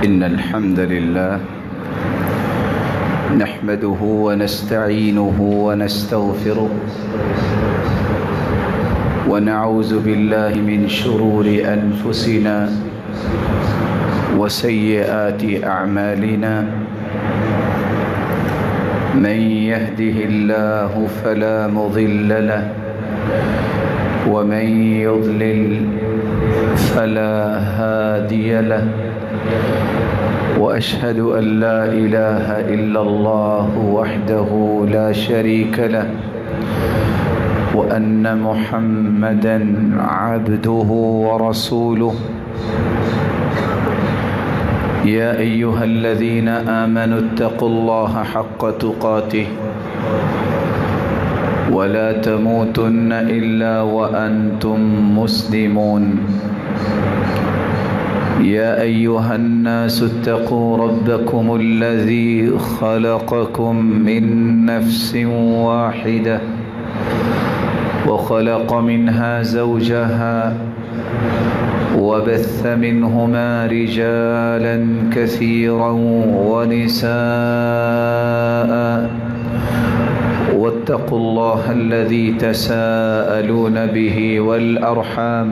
إن الحمد لله نحمده ونستعينه ونستغفره ونعوذ بالله من شرور أنفسنا وسيئات أعمالنا من يهده الله فلا مضل له ومن يضلل فلا هادي له وأشهد أن لا إله إلا الله وحده لا شريك له وأن محمدًا عبده ورسوله يا أيها الذين آمنوا اتقوا الله حق تقاته ولا تموتن إلا وأنتم مسلمون يا أيها الناس اتقوا ربكم الذي خلقكم من نفس واحدة وخلق منها زوجها وبث منهما رجالا كثيرا ونساء واتقوا الله الذي تساءلون به والأرحام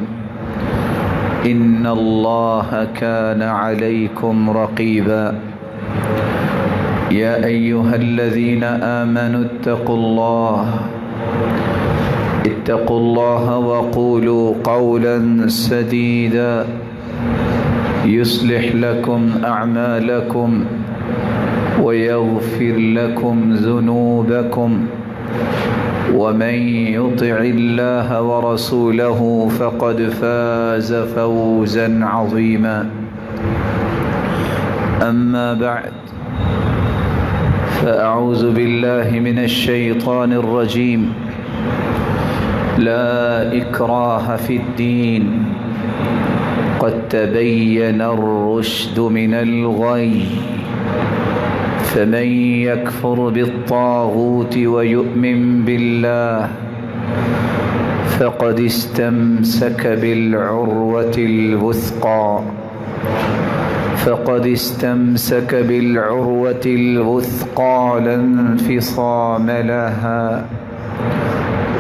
إن الله كان عليكم رقيبا يا أيها الذين آمنوا اتقوا الله وقولوا قولا سديدا يصلح لكم أعمالكم ويغفر لكم ذنوبكم ومن يطع الله ورسوله فقد فاز فوزا عظيما أما بعد فأعوذ بالله من الشيطان الرجيم لا إكراه في الدين قد تبين الرشد من الغي فمن يكفر بالطاغوت ويؤمن بالله فقد استمسك بالعروة الوثقى لا انفصام لها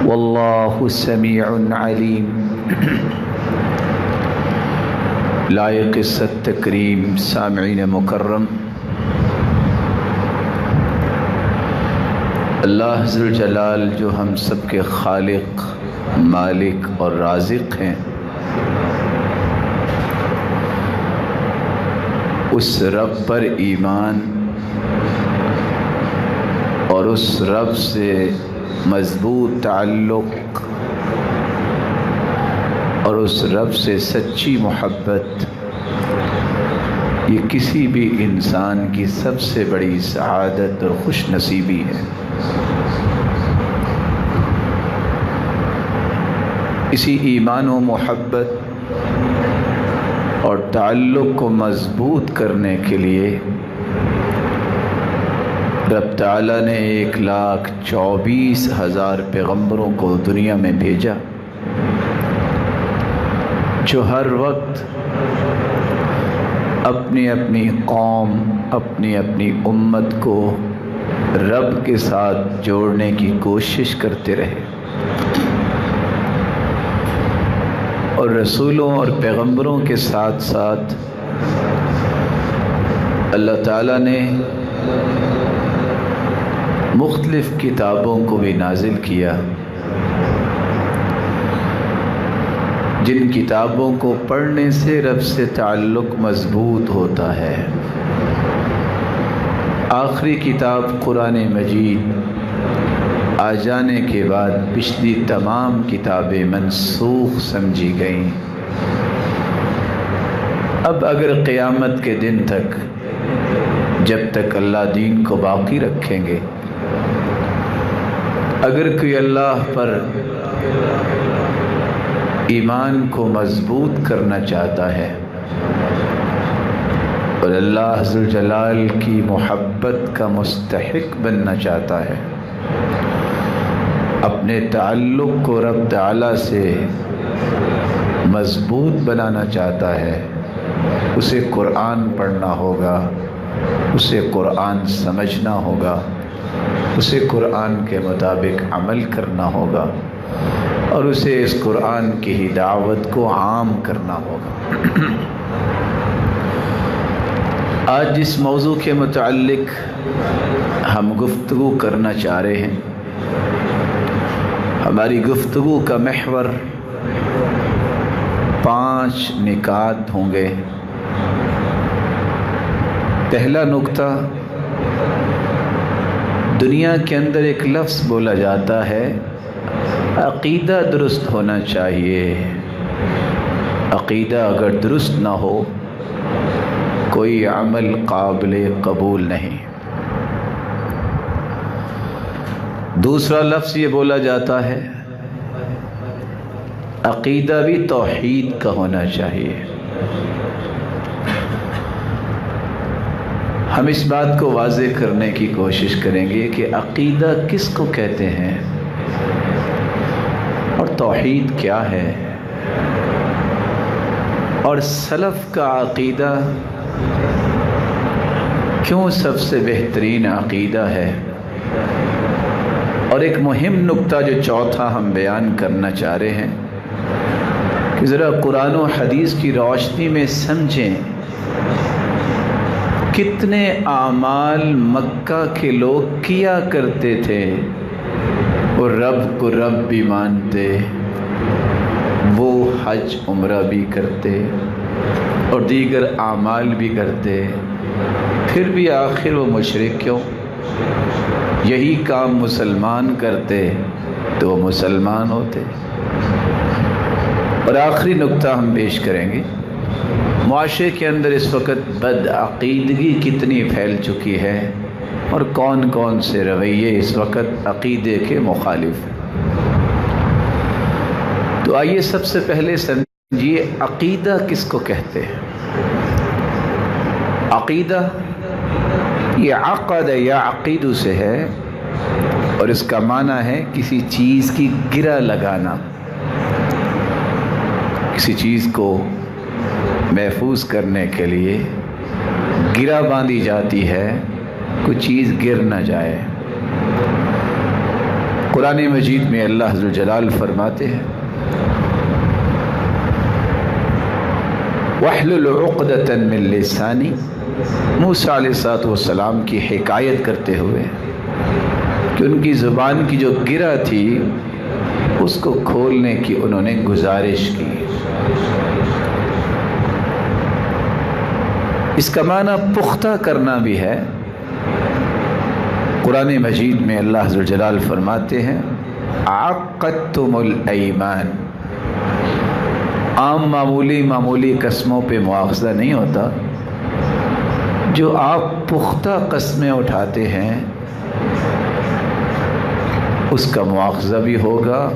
والله سميع عليم لائق عزت تکریم سامعین مکرم، اللہ ذوالجلال جو ہم سب کے خالق، مالک اور رازق ہیں، اس رب پر ایمان اور اس رب سے مضبوط تعلق اور اس رب سے سچی محبت، یہ کسی بھی انسان کی سب سے بڑی سعادت اور خوش نصیبی ہے۔ اسی ایمان و محبت اور تعلق کو مضبوط کرنے کے لیے رب تعالیٰ نے 1,24,000 پیغمبروں کو دنیا میں بھیجا، جو ہر وقت اپنی اپنی قوم، اپنی اپنی امت کو رب کے ساتھ جوڑنے کی کوشش کرتے رہے، اور رسولوں اور پیغمبروں کے ساتھ ساتھ اللہ تعالیٰ نے مختلف کتابوں کو بھی نازل کیا، جن کتابوں کو پڑھنے سے رب سے تعلق مضبوط ہوتا ہے۔ آخری کتاب قرآن مجید آ جانے کے بعد پچھلی تمام کتابیں منسوخ سمجھی گئیں۔ اب اگر قیامت کے دن تک، جب تک اللہ دین کو باقی رکھیں گے، اگر کوئی اللہ پر ایمان کو مضبوط کرنا چاہتا ہے اور اللہ ذوالجلال کی محبت کا مستحق بننا چاہتا ہے، اپنے تعلق کو رب تعالیٰ سے مضبوط بنانا چاہتا ہے، اسے قرآن پڑھنا ہوگا، اسے قرآن سمجھنا ہوگا، اسے قرآن کے مطابق عمل کرنا ہوگا اور اسے اس قرآن کی ہی دعوت کو عام کرنا ہوگا۔ آج جس موضوع کے متعلق ہم گفتگو کرنا چاہ رہے ہیں، ہماری گفتگو کا محور 5 نکات ہوں گے۔ پہلا نکتہ، دنیا کے اندر ایک لفظ بولا جاتا ہے، عقیدہ درست ہونا چاہیے۔ عقیدہ اگر درست نہ ہو کوئی عمل قابل قبول نہیں۔ دوسرا لفظ یہ بولا جاتا ہے، عقیدہ بھی توحید کا ہونا چاہیے۔ ہم اس بات کو واضح کرنے کی کوشش کریں گے کہ عقیدہ کس کو کہتے ہیں اور توحید کیا ہے، اور سلف کا عقیدہ کیوں سب سے بہترین عقیدہ ہے۔ اور ایک مہم نکتہ جو چوتھا ہم بیان کرنا چاہ رہے ہیں کہ ذرا قرآن و حدیث کی روشنی میں سمجھیں کتنے اعمال مکہ کے لوگ کیا کرتے تھے، اور رب کو رب بھی مانتے، وہ حج عمرہ بھی کرتے اور دیگر اعمال بھی کرتے، پھر بھی آخر وہ مشرک کیوں؟ یہی کام مسلمان کرتے تو وہ مسلمان ہوتے۔ اور آخری نکتہ ہم پیش کریں گے، معاشرے کے اندر اس وقت بد عقیدگی کتنی پھیل چکی ہے اور کون کون سے رویے اس وقت عقیدے کے مخالف ہیں۔ تو آئیے سب سے پہلے سمجھیے عقیدہ کس کو کہتے ہیں۔ عقیدہ یہ عقد یا عقید سے ہے، اور اس کا معنی ہے کسی چیز کی گرہ لگانا۔ کسی چیز کو محفوظ کرنے کے لیے گرہ باندھی جاتی ہے، کوئی چیز گر نہ جائے۔ قرآن مجید میں اللہ عز و جلال فرماتے ہیں، وَاحْلُلْ عُقْدَةً مِّن لِّسَانِي، موسیٰ علیہ السلام کی حکایت کرتے ہوئے کہ ان کی زبان کی جو گرہ تھی اس کو کھولنے کی انہوں نے گزارش کی۔ اس کا معنی پختہ کرنا بھی ہے۔ قرآن مجید میں اللہ عز و جلال فرماتے ہیں، عقدتم الایمان۔ عام معمولی قسموں پہ مواخذہ نہیں ہوتا، جو آپ پختہ قسمیں اٹھاتے ہیں اس کا مواخذہ بھی ہوگا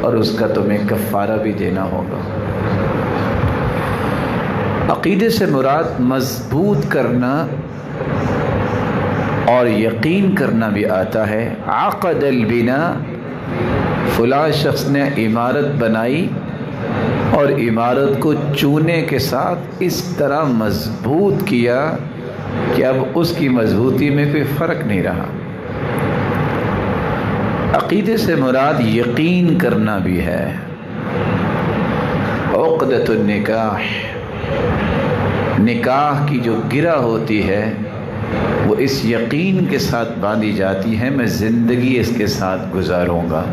اور اس کا تمہیں کفارہ بھی دینا ہوگا۔ عقیدے سے مراد مضبوط کرنا اور یقین کرنا بھی آتا ہے۔ عقد البناء، فلاں شخص نے عمارت بنائی اور عمارت کو چونے کے ساتھ اس طرح مضبوط کیا کہ اب اس کی مضبوطی میں کوئی فرق نہیں رہا۔ عقیدے سے مراد یقین کرنا بھی ہے۔ عقدۃ النکاح، نکاح کی جو گرہ ہوتی ہے وہ اس یقین کے ساتھ باندھی جاتی ہے، میں زندگی اس کے ساتھ گزاروں گا۔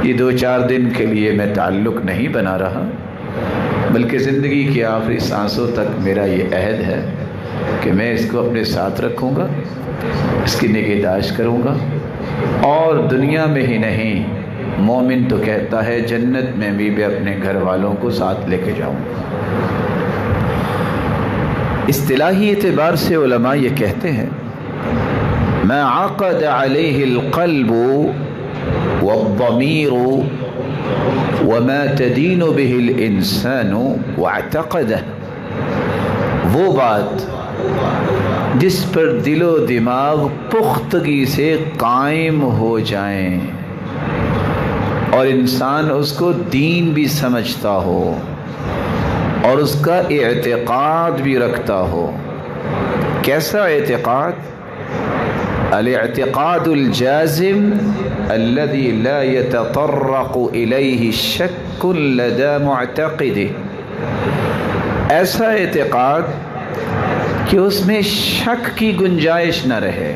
یہ 2-4 دن کے لیے میں تعلق نہیں بنا رہا، بلکہ زندگی کی آخری سانسوں تک میرا یہ عہد ہے کہ میں اس کو اپنے ساتھ رکھوں گا، اس کی نگہداشت کروں گا، اور دنیا میں ہی نہیں، مومن تو کہتا ہے جنت میں بھی میں اپنے گھر والوں کو ساتھ لے کے جاؤں گا۔ اصطلاحی اعتبار سے علماء یہ کہتے ہیں، ما عقد علیہ القلب والضمیر وما تدین به الانسان واعتقدہ، وہ بات جس پر دل و دماغ پختگی سے قائم ہو جائیں اور انسان اس کو دین بھی سمجھتا ہو، اور اس کا اعتقاد بھی رکھتا ہو. کیسا اعتقاد؟ الاعتقاد الجازم الذي لا يتطرق إليه شك لدى معتقده. ایسا اعتقاد کہ اس میں شک کی گنجائش نہ رہے.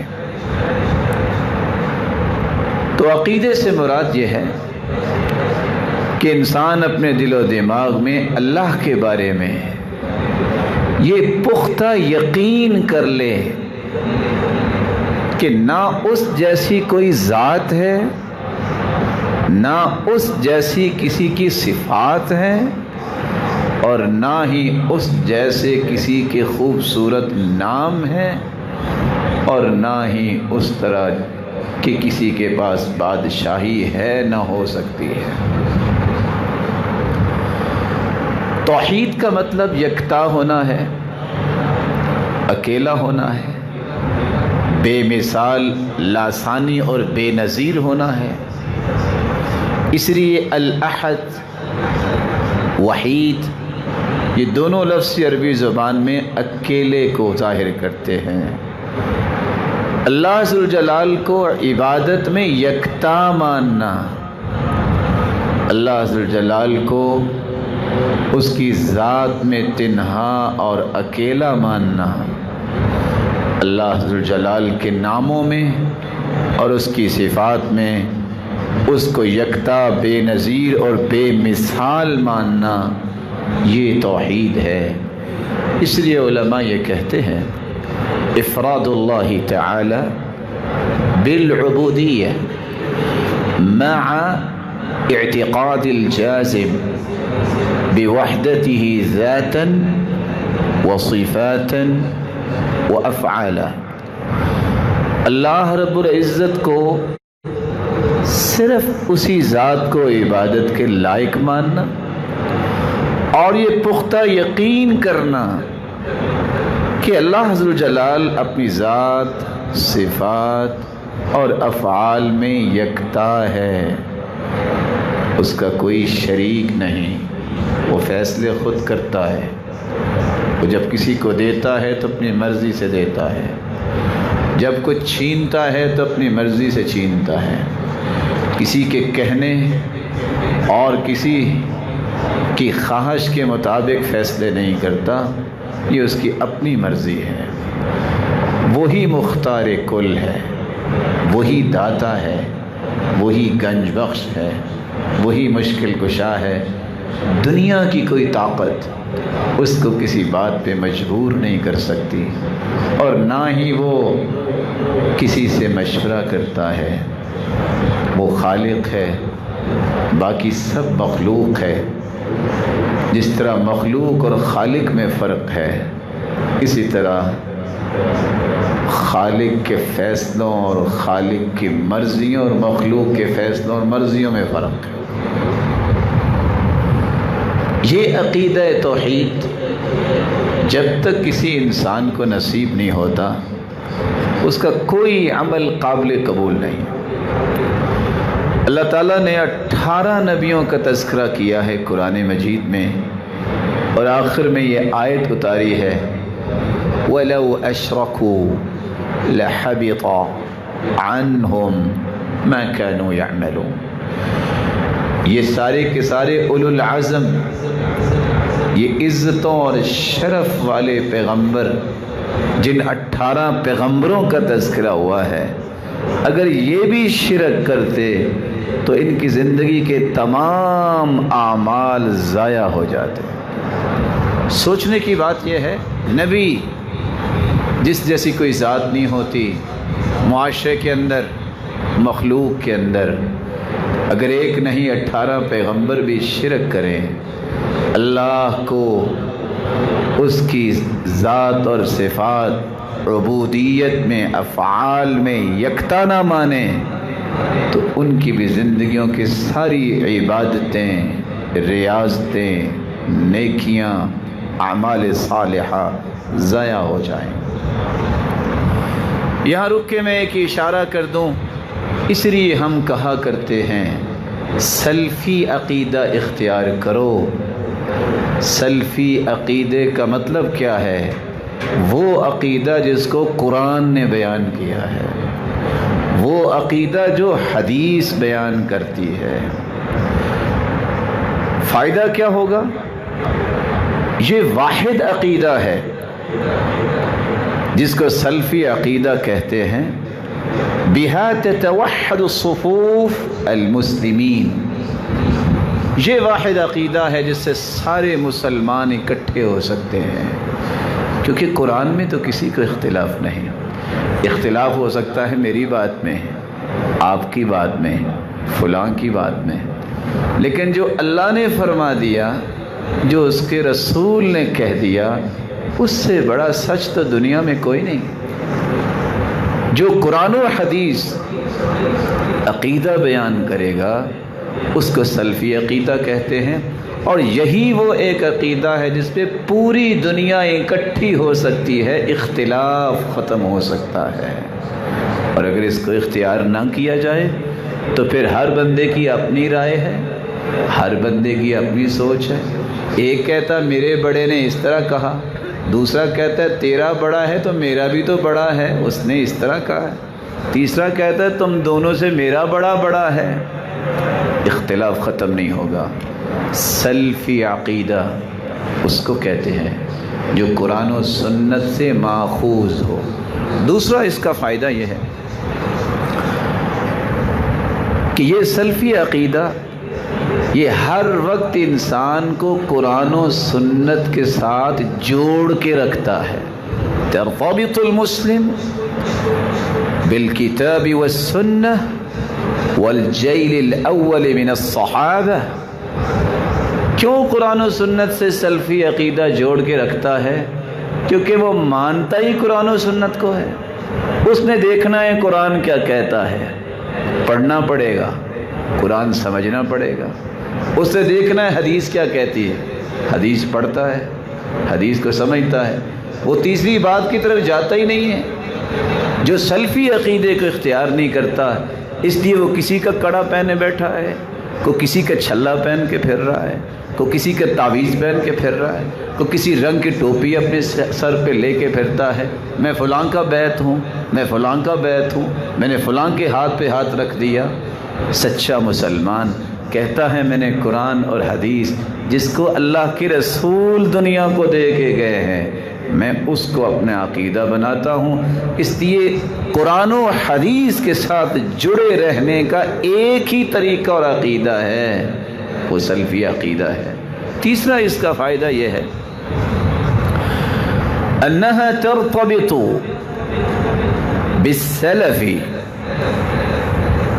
تو عقیدے سے مراد یہ ہے کہ انسان اپنے دل و دماغ میں اللہ کے بارے میں یہ پختہ یقین کر لے کہ نہ اس جیسی کوئی ذات ہے، نہ اس جیسی کسی کی صفات ہیں، اور نہ ہی اس جیسے کسی کے خوبصورت نام ہیں، اور نہ ہی اس طرح کہ کسی کے پاس بادشاہی ہے نہ ہو سکتی ہے. توحید کا مطلب یکتا ہونا ہے، اکیلا ہونا ہے، بے مثال، لاثانی اور بے نظیر ہونا ہے. اس لیے الاحد، وحید، یہ دونوں لفظ عربی زبان میں اکیلے کو ظاہر کرتے ہیں. اللہ ذوالجلال کو عبادت میں یکتا ماننا، اللہ ذوالجلال کو اس کی ذات میں تنہا اور اکیلا ماننا، اللہ ذوالجلال کے ناموں میں اور اس کی صفات میں اس کو یکتا، بے نظیر اور بے مثال ماننا، یہ توحید ہے. اس لیے علماء یہ کہتے ہیں افراد اللہ تعالی بالعبودیہ مع اعتقاد الجازم بوحدته ذاتا وصفاتا وافعالا. اللہ رب العزت کو صرف اسی ذات کو عبادت کے لائق ماننا اور یہ پختہ یقین کرنا کہ اللہ ذوالجلال اپنی ذات، صفات اور افعال میں یکتا ہے، اس کا کوئی شریک نہیں، وہ فیصلے خود کرتا ہے. وہ جب کسی کو دیتا ہے تو اپنی مرضی سے دیتا ہے، جب کچھ چھینتا ہے تو اپنی مرضی سے چھینتا ہے. کسی کے کہنے اور کسی کی خواہش کے مطابق فیصلے نہیں کرتا، یہ اس کی اپنی مرضی ہے. وہی مختار کل ہے، وہی داتا ہے، وہی گنج بخش ہے، وہی مشکل کشا ہے. دنیا کی کوئی طاقت اس کو کسی بات پہ مجبور نہیں کر سکتی، اور نہ ہی وہ کسی سے مشورہ کرتا ہے. وہ خالق ہے، باقی سب مخلوق ہے. جس طرح مخلوق اور خالق میں فرق ہے، اسی طرح خالق کے فیصلوں اور خالق کی مرضیوں اور مخلوق کے فیصلوں اور مرضیوں میں فرق ہے. یہ عقیدہ توحید جب تک کسی انسان کو نصیب نہیں ہوتا، اس کا کوئی عمل قابل قبول نہیں. اللہ تعالیٰ نے 18 نبیوں کا تذکرہ کیا ہے قرآن مجید میں، اور آخر میں یہ آیت اتاری ہے وَلَوْ أَشْرَكُوا لَحَبِطَ عَنْهُمْ مَا كَانُوا يَعْمَلُونَ. یہ سارے کے سارے اولو العزم، یہ عزتوں اور شرف والے پیغمبر جن 18 پیغمبروں کا تذکرہ ہوا ہے، اگر یہ بھی شرک کرتے تو ان کی زندگی کے تمام اعمال ضائع ہو جاتے. سوچنے کی بات یہ ہے، نبی جس جیسی کوئی ذات نہیں ہوتی، معاشرے کے اندر، مخلوق کے اندر، اگر ایک نہیں 18 پیغمبر بھی شرک کریں، اللہ کو اس کی ذات اور صفات، عبودیت میں، افعال میں یکتا نہ مانے، تو ان کی بھی زندگیوں کی ساری عبادتیں، ریاضتیں، نیکیاں، اعمال صالحہ ضائع ہو جائیں. یہاں رک کے میں ایک اشارہ کر دوں، اس لیے ہم کہا کرتے ہیں سلفی عقیدہ اختیار کرو. سلفی عقیدے کا مطلب کیا ہے؟ وہ عقیدہ جس کو قرآن نے بیان کیا ہے، وہ عقیدہ جو حدیث بیان کرتی ہے۔ فائدہ کیا ہوگا؟ یہ واحد عقیدہ ہے جس کو سلفی عقیدہ کہتے ہیں۔ بہا تتوحد الصفوف المسلمین، یہ واحد عقیدہ ہے جس سے سارے مسلمان اکٹھے ہو سکتے ہیں، کیونکہ قرآن میں تو کسی کو اختلاف نہیں۔ اختلاف ہو سکتا ہے میری بات میں، آپ کی بات میں، فلاں کی بات میں، لیکن جو اللہ نے فرما دیا، جو اس کے رسول نے کہہ دیا، اس سے بڑا سچ تو دنیا میں کوئی نہیں۔ جو قرآن و حدیث عقیدہ بیان کرے گا اس کو سلفی عقیدہ کہتے ہیں، اور یہی وہ ایک عقیدہ ہے جس پہ پوری دنیا اکٹھی ہو سکتی ہے، اختلاف ختم ہو سکتا ہے۔ اور اگر اس کو اختیار نہ کیا جائے تو پھر ہر بندے کی اپنی رائے ہے، ہر بندے کی اپنی سوچ ہے۔ ایک کہتا میرے بڑے نے اس طرح کہا، دوسرا کہتا ہے تیرا بڑا ہے تو میرا بھی تو بڑا ہے، اس نے اس طرح کہا ہے، تیسرا کہتا ہے تم دونوں سے میرا بڑا ہے۔ اختلاف ختم نہیں ہوگا۔ سلفی عقیدہ اس کو کہتے ہیں جو قرآن و سنت سے ماخوذ ہو۔ دوسرا اس کا فائدہ یہ ہے کہ یہ سلفی عقیدہ یہ ہر وقت انسان کو قرآن و سنت کے ساتھ جوڑ کے رکھتا ہے۔ ترتبط المسلم بالکتاب والسنہ والجیل الاول من الصحابہ۔ کیوں قرآن و سنت سے سلفی عقیدہ جوڑ کے رکھتا ہے؟ کیونکہ وہ مانتا ہی قرآن و سنت کو ہے۔ اس نے دیکھنا ہے قرآن کیا کہتا ہے، پڑھنا پڑے گا، قرآن سمجھنا پڑے گا۔ اس سے دیکھنا ہے حدیث کیا کہتی ہے، حدیث پڑھتا ہے، حدیث کو سمجھتا ہے، وہ تیسری بات کی طرف جاتا ہی نہیں ہے۔ جو سلفی عقیدے کو اختیار نہیں کرتا، اس لیے وہ کسی کا کڑا پہنے بیٹھا ہے، کوئی کسی کا چھلا پہن کے پھر رہا ہے، کوئی کسی کا تعویذ پہن کے پھر رہا ہے، کوئی کسی رنگ کی ٹوپی اپنے سر پہ لے کے پھرتا ہے، میں فلاں کا بیعت ہوں، میں فلاں کا بیعت ہوں، میں نے فلاں کے ہاتھ پہ ہاتھ رکھ دیا۔ سچا مسلمان کہتا ہے میں نے قرآن اور حدیث جس کو اللہ کے رسول دنیا کو دے کے گئے ہیں، میں اس کو اپنا عقیدہ بناتا ہوں۔ اس لیے قرآن و حدیث کے ساتھ جڑے رہنے کا ایک ہی طریقہ اور عقیدہ ہے، وہ سلفی عقیدہ ہے۔ تیسرا اس کا فائدہ یہ ہے انہا ترتبط بالسلف۔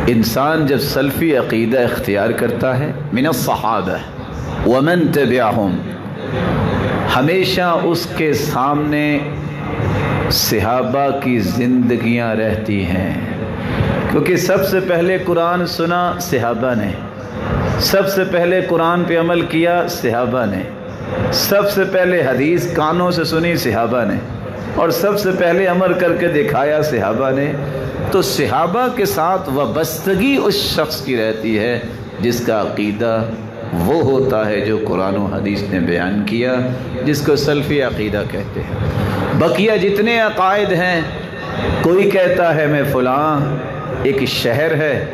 انسان جب سلفی عقیدہ اختیار کرتا ہے، من الصحابہ ومن تبعہم، ہمیشہ اس کے سامنے صحابہ کی زندگیاں رہتی ہیں، کیونکہ سب سے پہلے قرآن سنا صحابہ نے، سب سے پہلے قرآن پہ عمل کیا صحابہ نے، سب سے پہلے حدیث کانوں سے سنی صحابہ نے، اور سب سے پہلے عمل کر کے دکھایا صحابہ نے۔ تو صحابہ کے ساتھ وابستگی اس شخص کی رہتی ہے جس کا عقیدہ وہ ہوتا ہے جو قرآن و حدیث نے بیان کیا، جس کو سلفی عقیدہ کہتے ہیں۔ بقیہ جتنے عقائد ہیں، کوئی کہتا ہے میں فلاں ایک شہر ہے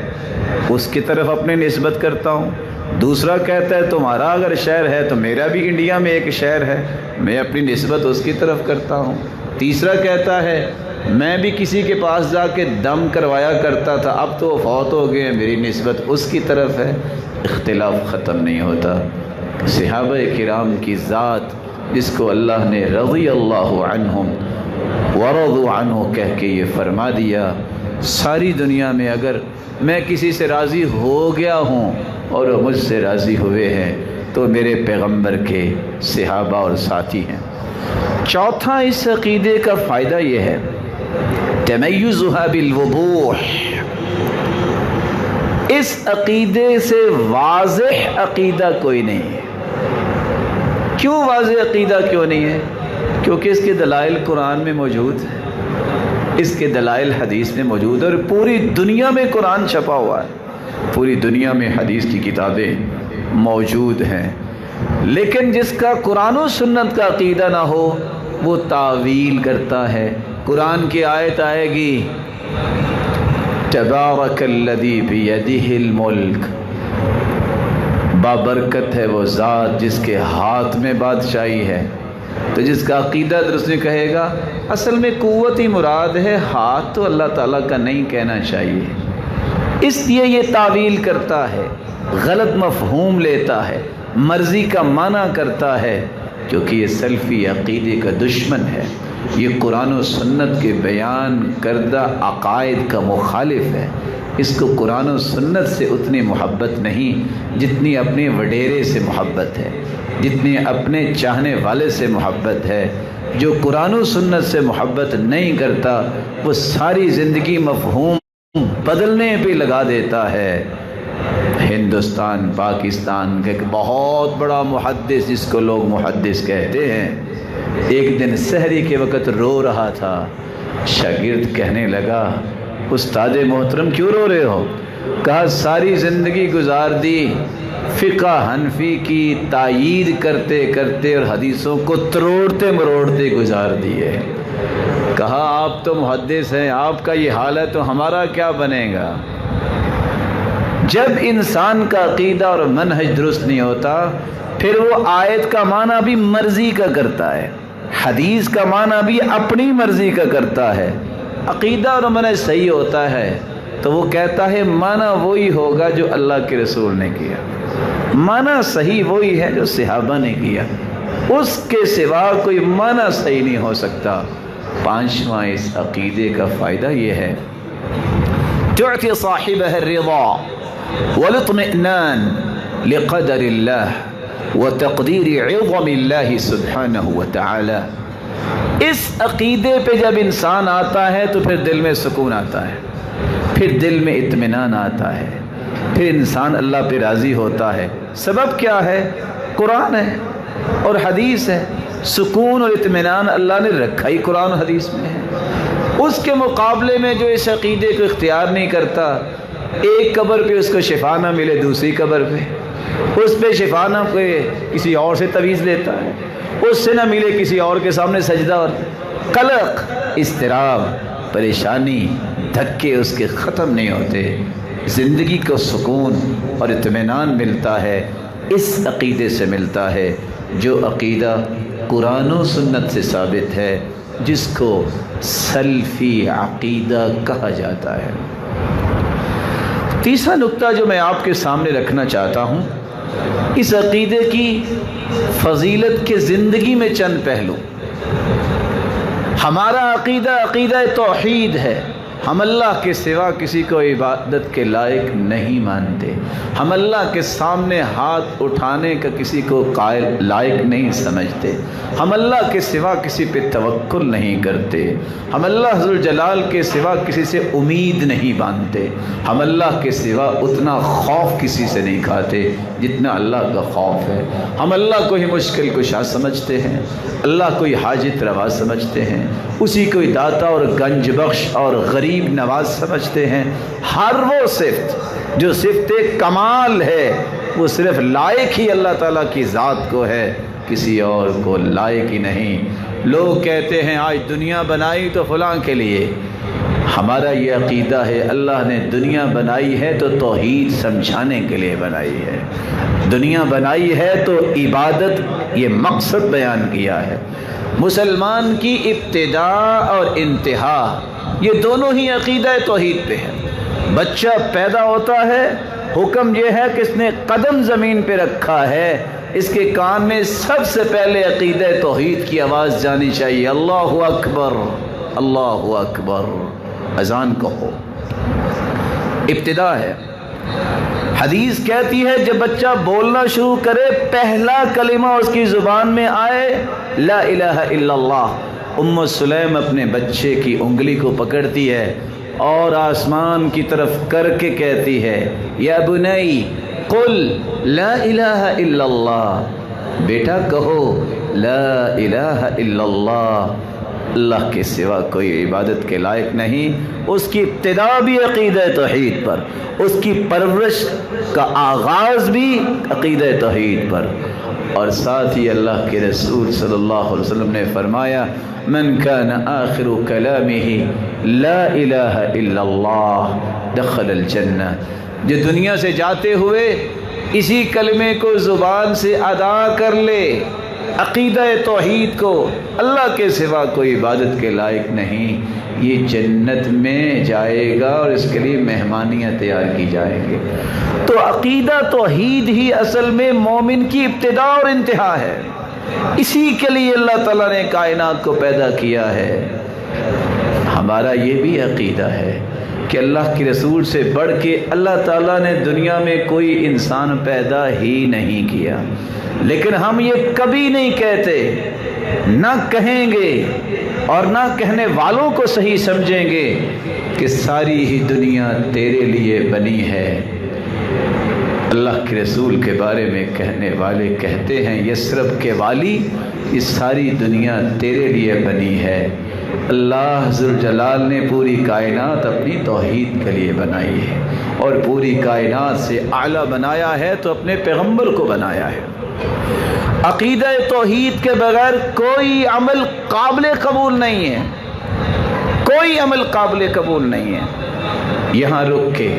اس کی طرف اپنی نسبت کرتا ہوں، دوسرا کہتا ہے تمہارا اگر شہر ہے تو میرا بھی انڈیا میں ایک شہر ہے، میں اپنی نسبت اس کی طرف کرتا ہوں، تیسرا کہتا ہے میں بھی کسی کے پاس جا کے دم کروایا کرتا تھا، اب تو وہ فوت ہو گئے، میری نسبت اس کی طرف ہے۔ اختلاف ختم نہیں ہوتا۔ صحابہ کرام کی ذات جس کو اللہ نے رضی اللہ عنہم ورضوا عنہ کہہ کے یہ فرما دیا، ساری دنیا میں اگر میں کسی سے راضی ہو گیا ہوں اور وہ مجھ سے راضی ہوئے ہیں تو میرے پیغمبر کے صحابہ اور ساتھی ہیں۔ چوتھا اس عقیدے کا فائدہ یہ ہے تمیزها بالوضوح، اس عقیدے سے واضح عقیدہ کوئی نہیں ہے۔ کیوں واضح عقیدہ کیوں نہیں ہے؟ کیونکہ اس کے دلائل قرآن میں موجود ہیں، اس کے دلائل حدیث میں موجود ہے، اور پوری دنیا میں قرآن چھپا ہوا ہے، پوری دنیا میں حدیث کی کتابیں موجود ہیں۔ لیکن جس کا قرآن و سنت کا عقیدہ نہ ہو وہ تعویل کرتا ہے۔ قرآن کی آیت آئے گی تبارک الذی بیدہ الملک، بابرکت ہے وہ ذات جس کے ہاتھ میں بادشاہی ہے۔ تو جس کا عقیدہ درست نہیں کہے گا، اصل میں قوت ہی مراد ہے، ہاتھ تو اللہ تعالیٰ کا نہیں کہنا چاہیے۔ اس لیے یہ تعویل کرتا ہے، غلط مفہوم لیتا ہے، مرضی کا معنی کرتا ہے، کیونکہ یہ سلفی عقیدے کا دشمن ہے، یہ قرآن و سنت کے بیان کردہ عقائد کا مخالف ہے۔ اس کو قرآن و سنت سے اتنی محبت نہیں جتنی اپنے وڈیرے سے محبت ہے، جتنی اپنے چاہنے والے سے محبت ہے۔ جو قرآن و سنت سے محبت نہیں کرتا وہ ساری زندگی مفہوم بدلنے پہ لگا دیتا ہے۔ ہندوستان پاکستان کا ایک بہت بڑا محدث، جس کو لوگ محدث کہتے ہیں، ایک دن سحری کے وقت رو رہا تھا۔ شاگرد کہنے لگا استاد محترم کیوں رو رہے ہو؟ کہا ساری زندگی گزار دی فقہ حنفی کی تائید کرتے کرتے اور حدیثوں کو تروڑتے مروڑتے گزار دیے۔ کہا آپ تو محدث ہیں، آپ کا یہ حال ہے تو ہمارا کیا بنے گا؟ جب انسان کا عقیدہ اور منہج درست نہیں ہوتا پھر وہ آیت کا معنی بھی مرضی کا کرتا ہے، حدیث کا معنی بھی اپنی مرضی کا کرتا ہے۔ عقیدہ اور منہج صحیح ہوتا ہے تو وہ کہتا ہے معنی وہی ہوگا جو اللہ کے رسول نے کیا، معنی صحیح وہی ہے جو صحابہ نے کیا، اس کے سوا کوئی معنی صحیح نہیں ہو سکتا۔ پانچواں اس عقیدے کا فائدہ یہ ہے تعطی صاحبہ الرضا والاطمئنان لقدر اللہ وتقدیر عظم اللہ سبحانہ وتعالی۔ اس عقیدے پہ جب انسان آتا ہے تو پھر دل میں سکون آتا ہے، پھر دل میں اطمینان آتا ہے، پھر انسان اللہ پہ راضی ہوتا ہے۔ سبب کیا ہے؟ قرآن ہے اور حدیث ہے۔ سکون اور اطمینان اللہ نے رکھا ہی قرآن و حدیث میں ہے۔ اس کے مقابلے میں جو اس عقیدے کو اختیار نہیں کرتا، ایک قبر پہ اس کو شفا نہ ملے دوسری قبر پہ، اس پہ شفا نہ کوئی کسی اور سے تعویذ لیتا ہے، اس سے نہ ملے کسی اور کے سامنے سجدہ، اور قلق، اضطراب، پریشانی، دھکے اس کے ختم نہیں ہوتے۔ زندگی کو سکون اور اطمینان ملتا ہے، اس عقیدے سے ملتا ہے جو عقیدہ قرآن و سنت سے ثابت ہے، جس کو سلفی عقیدہ کہا جاتا ہے۔ تیسرا نقطہ جو میں آپ کے سامنے رکھنا چاہتا ہوں، اس عقیدے کی فضیلت کے زندگی میں چند پہلو۔ ہمارا عقیدہ عقیدہ توحید ہے، ہم اللہ کے سوا کسی کو عبادت کے لائق نہیں مانتے، ہم اللہ کے سامنے ہاتھ اٹھانے کا کسی کو قائل لائق نہیں سمجھتے، ہم اللہ کے سوا کسی پہ توکل نہیں کرتے، ہم اللہ ذوالجلال کے سوا کسی سے امید نہیں باندھتے، ہم اللہ کے سوا اتنا خوف کسی سے نہیں کھاتے جتنا اللہ کا خوف ہے، ہم اللہ کو ہی مشکل کشا سمجھتے ہیں، اللہ کو ہی حاجت روا سمجھتے ہیں، اسی کو ہی داتا اور گنج بخش اور غریب نواز سمجھتے ہیں۔ ہر وہ صفت جو صفت کمال ہے وہ صرف لائق ہی اللہ تعالیٰ کی ذات کو ہے، کسی اور کو لائق ہی نہیں۔ لوگ کہتے ہیں آج دنیا بنائی تو فلاں کے لیے، ہمارا یہ عقیدہ ہے اللہ نے دنیا بنائی ہے تو توحید سمجھانے کے لیے بنائی ہے، دنیا بنائی ہے تو عبادت یہ مقصد بیان کیا ہے۔ مسلمان کی ابتدا اور انتہا یہ دونوں ہی عقیدہ توحید پہ ہے۔ بچہ پیدا ہوتا ہے، حکم یہ ہے کہ اس نے قدم زمین پہ رکھا ہے، اس کے کان میں سب سے پہلے عقیدہ توحید کی آواز جانی چاہیے، اللہ اکبر اللہ اکبر، اذان کہو، ابتدا ہے۔ حدیث کہتی ہے جب بچہ بولنا شروع کرے پہلا کلمہ اس کی زبان میں آئے لا الہ الا اللہ، ام سلیم اپنے بچے کی انگلی کو پکڑتی ہے اور آسمان کی طرف کر کے کہتی ہے یا بنی قل لا الہ الا اللہ، بیٹا کہو لا الہ الا اللہ۔ اللہ کے سوا کوئی عبادت کے لائق نہیں۔ اس کی ابتدا بھی عقیدہ توحید پر، اس کی پرورش کا آغاز بھی عقیدہ توحید پر، اور ساتھ ہی اللہ کے رسول صلی اللہ علیہ وسلم نے فرمایا من کان آخر کلامہ لا الہ الا اللہ دخل الجنہ، جو دنیا سے جاتے ہوئے اسی کلمے کو زبان سے ادا کر لے، عقیدہ توحید کو، اللہ کے سوا کوئی عبادت کے لائق نہیں، یہ جنت میں جائے گا اور اس کے لیے مہمانیاں تیار کی جائیں گے۔ تو عقیدہ توحید ہی اصل میں مومن کی ابتدا اور انتہا ہے، اسی کے لیے اللہ تعالیٰ نے کائنات کو پیدا کیا ہے۔ ہمارا یہ بھی عقیدہ ہے کہ اللہ کے رسول سے بڑھ کے اللہ تعالیٰ نے دنیا میں کوئی انسان پیدا ہی نہیں کیا، لیکن ہم یہ کبھی نہیں کہتے، نہ کہیں گے اور نہ کہنے والوں کو صحیح سمجھیں گے کہ ساری ہی دنیا تیرے لیے بنی ہے۔ اللہ کے رسول کے بارے میں کہنے والے کہتے ہیں یثرب کے والی، یہ ساری دنیا تیرے لیے بنی ہے۔ اللہ ذوالجلال نے پوری کائنات اپنی توحید کے لیے بنائی ہے، اور پوری کائنات سے اعلیٰ بنایا ہے تو اپنے پیغمبر کو بنایا ہے۔ عقیدہ توحید کے بغیر کوئی عمل قابل قبول نہیں ہے، کوئی عمل قابل قبول نہیں ہے۔ یہاں رک کے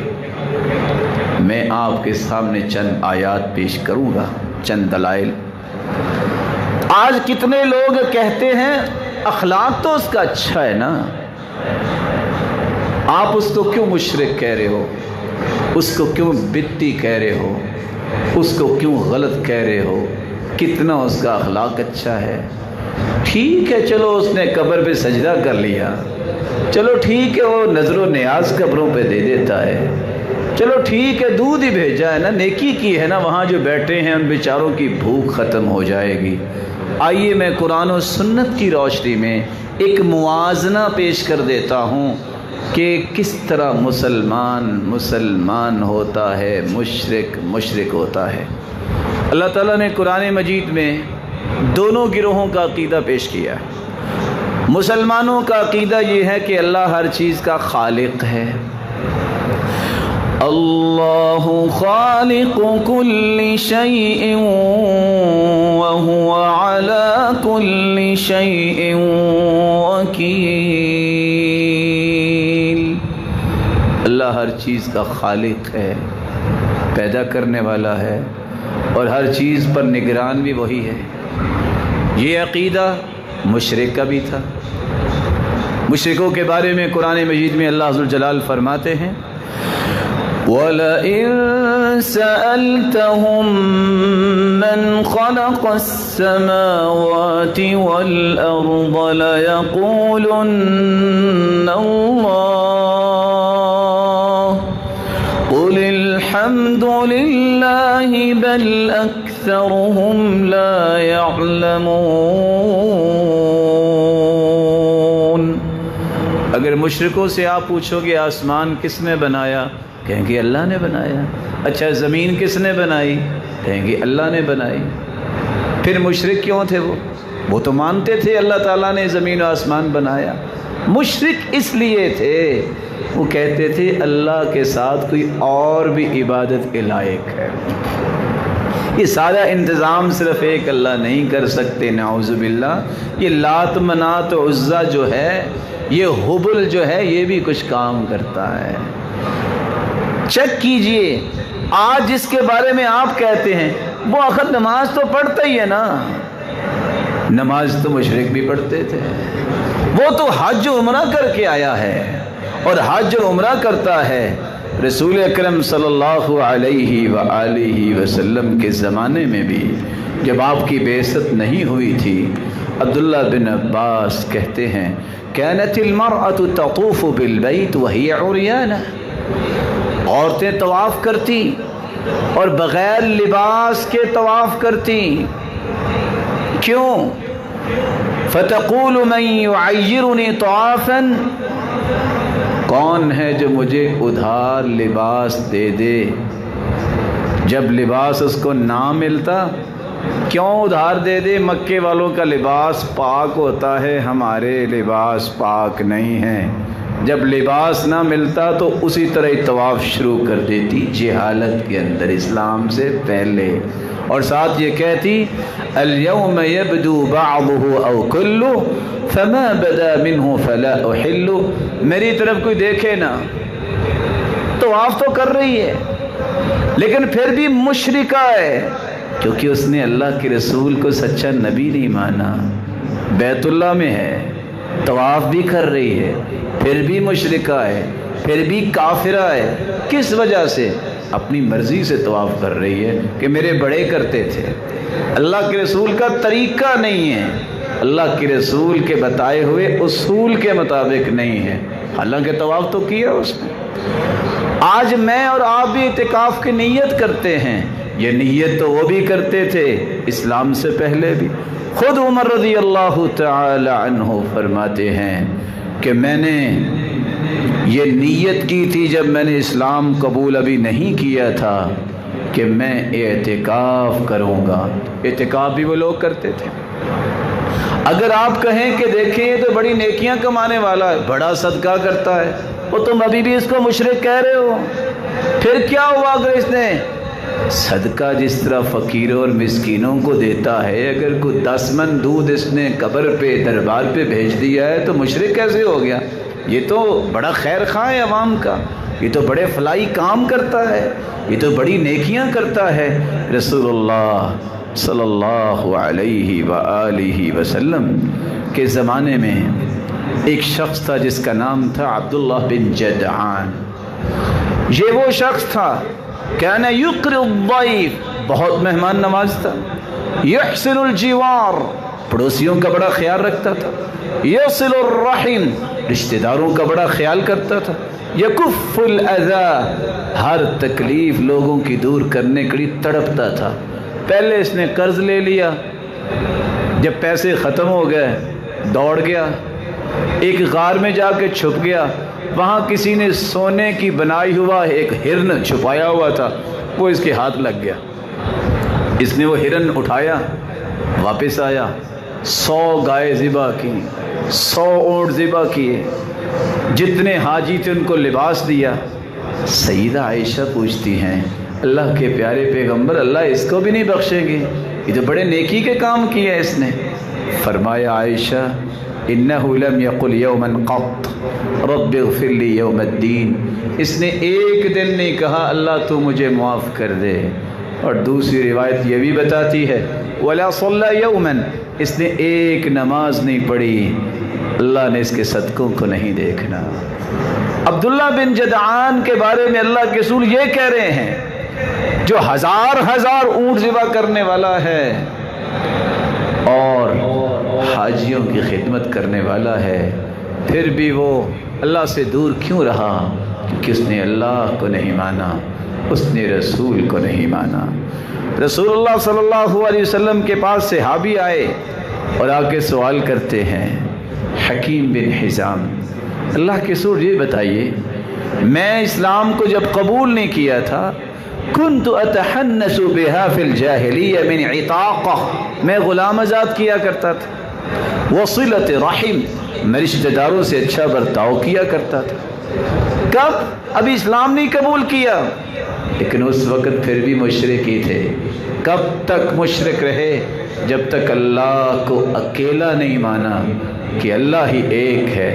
میں آپ کے سامنے چند آیات پیش کروں گا، چند دلائل۔ آج کتنے لوگ کہتے ہیں اخلاق تو اس کا اچھا ہے نا، آپ اس کو کیوں مشرک کہہ رہے ہو، اس کو کیوں بدعتی کہہ رہے ہو، اس کو کیوں غلط کہہ رہے ہو، کتنا اس کا اخلاق اچھا ہے۔ ٹھیک ہے چلو اس نے قبر پہ سجدہ کر لیا، چلو ٹھیک ہے وہ نظر و نیاز قبروں پہ دے دیتا ہے، چلو ٹھیک ہے دودھ ہی بھیجا ہے نا، نیکی کی ہے نا، وہاں جو بیٹھے ہیں ان بیچاروں کی بھوک ختم ہو جائے گی۔ آئیے میں قرآن و سنت کی روشنی میں ایک موازنہ پیش کر دیتا ہوں کہ کس طرح مسلمان ہوتا ہے، مشرک ہوتا ہے۔ اللہ تعالیٰ نے قرآن مجید میں دونوں گروہوں کا عقیدہ پیش کیا ہے۔ مسلمانوں کا عقیدہ یہ ہے کہ اللہ ہر چیز کا خالق ہے، اللہ خالق کل شیء وہو علی کل شیء وکیل۔ اللہ ہر چیز کا خالق ہے، پیدا کرنے والا ہے، اور ہر چیز پر نگران بھی وہی ہے۔ یہ عقیدہ مشرک کا بھی تھا۔ مشرکوں کے بارے میں قرآن مجید میں اللہ ذوالجلال فرماتے ہیں وَلَئِن سَأَلْتَهُم مَّنْ خَلَقَ السَّمَاوَاتِ وَالْأَرْضَ لَيَقُولُنَّ اللَّهُ قُلِ الْحَمْدُ لِلَّهِ بَلْ أَكْثَرُهُمْ لَا يَعْلَمُونَ۔ اگر مشرکوں سے آپ پوچھو گے آسمان کس نے بنایا، کہیں گے اللہ نے بنایا۔ اچھا زمین کس نے بنائی، کہیں گے اللہ نے بنائی۔ پھر مشرک کیوں تھے؟ وہ تو مانتے تھے اللہ تعالیٰ نے زمین و آسمان بنایا۔ مشرک اس لیے تھے، وہ کہتے تھے اللہ کے ساتھ کوئی اور بھی عبادت کے لائق ہے، یہ سارا انتظام صرف ایک اللہ نہیں کر سکتے، نعوذ باللہ۔ یہ لات منات عزا جو ہے، یہ حبل جو ہے، یہ بھی کچھ کام کرتا ہے۔ چیک کیجئے آج جس کے بارے میں آپ کہتے ہیں وہ آخر نماز تو پڑھتا ہی ہے نا، نماز تو مشرک بھی پڑھتے تھے، وہ تو حج و عمرہ کر کے آیا ہے، اور حج و عمرہ کرتا ہے۔ رسول اکرم صلی اللہ علیہ وآلہ وسلم کے زمانے میں بھی جب آپ کی بعثت نہیں ہوئی تھی، عبداللہ بن عباس کہتے ہیں كانت المرأة تطوف بالبيت وهي عريانة، عورتیں طواف کرتی اور بغیر لباس کے طواف کرتی۔ کیوں؟ فتقول من يعيرني طوافا، کون ہے جو مجھے ادھار لباس دے دے؟ جب لباس اس کو نہ ملتا کیوں ادھار دے دے؟ مکے والوں کا لباس پاک ہوتا ہے، ہمارے لباس پاک نہیں ہیں۔ جب لباس نہ ملتا تو اسی طرح طواف شروع کر دیتی جہالت کے اندر، اسلام سے پہلے، اور ساتھ یہ کہتی الیوم یبدو بعضہ او کلہ فما بدا منہ فلا احل۔ میری طرف کوئی دیکھے نا، طواف تو کر رہی ہے لیکن پھر بھی مشرکہ ہے، کیونکہ اس نے اللہ کے رسول کو سچا نبی نہیں مانا۔ بیت اللہ میں ہے، طواف بھی کر رہی ہے، پھر بھی مشرکہ ہے، پھر بھی کافرہ ہے۔ کس وجہ سے؟ اپنی مرضی سے طواف کر رہی ہے کہ میرے بڑے کرتے تھے۔ اللہ کے رسول کا طریقہ نہیں ہے، اللہ کے رسول کے بتائے ہوئے اصول کے مطابق نہیں ہے، حالانکہ طواف تو کیا اس نے۔ آج میں اور آپ بھی اعتکاف کی نیت کرتے ہیں، یہ نیت تو وہ بھی کرتے تھے اسلام سے پہلے بھی۔ خود عمر رضی اللہ تعالی عنہ فرماتے ہیں کہ میں نے یہ نیت کی تھی جب میں نے اسلام قبول ابھی نہیں کیا تھا کہ میں اعتکاف کروں گا۔ اعتکاف بھی وہ لوگ کرتے تھے۔ اگر آپ کہیں کہ دیکھیں یہ تو بڑی نیکیاں کمانے والا ہے، بڑا صدقہ کرتا ہے، وہ تم ابھی بھی اس کو مشرک کہہ رہے ہو، پھر کیا ہوا اگر اس نے صدقہ جس طرح فقیروں اور مسکینوں کو دیتا ہے، اگر کوئی 10 من دودھ اس نے قبر پہ دربار پہ بھیج دیا ہے تو مشرک کیسے ہو گیا؟ یہ تو بڑا خیر خواہ ہے عوام کا، یہ تو بڑے فلاحی کام کرتا ہے، یہ تو بڑی نیکیاں کرتا ہے۔ رسول اللہ صلی اللہ علیہ وآلہ وسلم کے زمانے میں ایک شخص تھا جس کا نام تھا عبداللہ بن جدعان۔ یہ وہ شخص تھا کان یقری الضیف، بہت مہمان نواز تھا، یحسن الجوار، پڑوسیوں کا بڑا خیال رکھتا تھا، یصل الرحم، رشتہ داروں کا بڑا خیال کرتا تھا، یکف الاذی، ہر تکلیف لوگوں کی دور کرنے کے لیے تڑپتا تھا۔ پہلے اس نے قرض لے لیا، جب پیسے ختم ہو گئے دوڑ گیا، ایک غار میں جا کے چھپ گیا، وہاں کسی نے سونے کی بنائی ہوا ایک ہرن چھپایا ہوا تھا، وہ اس کے ہاتھ لگ گیا۔ اس نے وہ ہرن اٹھایا، واپس آیا، 100 گائے ذبح کی، 100 اونٹ ذبح کیے، جتنے حاجی تھے ان کو لباس دیا۔ سیدہ عائشہ پوچھتی ہیں اللہ کے پیارے پیغمبر، اللہ اس کو بھی نہیں بخشیں گے؟ یہ تو بڑے نیکی کے کام کیا ہے اس نے۔ فرمایا عائشہ انہ لم یقل یوما قط رب اغفر لی یوم الدین، اس نے ایک دن نہیں کہا اللہ تو مجھے معاف کر دے۔ اور دوسری روایت یہ بھی بتاتی ہے ولا صلی یوما، اس نے ایک نماز نہیں پڑھی، اللہ نے اس کے صدقوں کو نہیں دیکھنا۔ عبداللہ بن جدعان کے بارے میں اللہ کے رسول یہ کہہ رہے ہیں جو ہزار اونٹ ذبح کرنے والا ہے اور حاجیوں کی خدمت کرنے والا ہے، پھر بھی وہ اللہ سے دور کیوں رہا؟ کیونکہ اس نے اللہ کو نہیں مانا، اس نے رسول کو نہیں مانا۔ رسول اللہ صلی اللہ علیہ وسلم کے پاس صحابی آئے اور آ کے سوال کرتے ہیں، حکیم بن حزام، اللہ کے رسول یہ بتائیے میں اسلام کو جب قبول نہیں کیا تھا کنت اتحنس بها فی الجاہلیہ من عطاقہ، میں غلام آزاد کیا کرتا تھا، وصلت رحم، میں رشتہ داروں سے اچھا برتاؤ کیا کرتا تھا۔ کب؟ ابھی اسلام نہیں قبول کیا، لیکن اس وقت پھر بھی مشرک ہی تھے۔ کب تک مشرک رہے؟ جب تک اللہ کو اکیلا نہیں مانا کہ اللہ ہی ایک ہے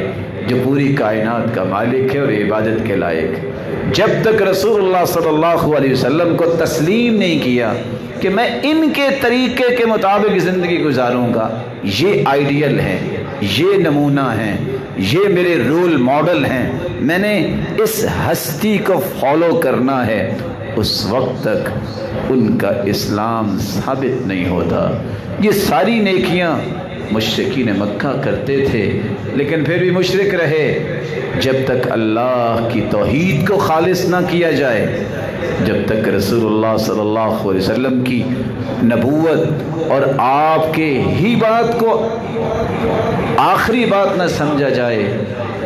جو پوری کائنات کا مالک ہے اور عبادت کے لائق۔ جب تک رسول اللہ صلی اللہ علیہ وسلم کو تسلیم نہیں کیا کہ میں ان کے طریقے کے مطابق زندگی گزاروں گا، یہ آئیڈیل ہے، یہ نمونہ ہیں، یہ میرے رول ماڈل ہیں، میں نے اس ہستی کو فالو کرنا ہے، اس وقت تک ان کا اسلام ثابت نہیں ہوتا۔ یہ ساری نیکیاں مشرکین مکہ کرتے تھے، لیکن پھر بھی مشرک رہے جب تک اللہ کی توحید کو خالص نہ کیا جائے، جب تک رسول اللہ صلی اللہ علیہ وسلم کی نبوت اور آپ کے ہی بات کو آخری بات نہ سمجھا جائے،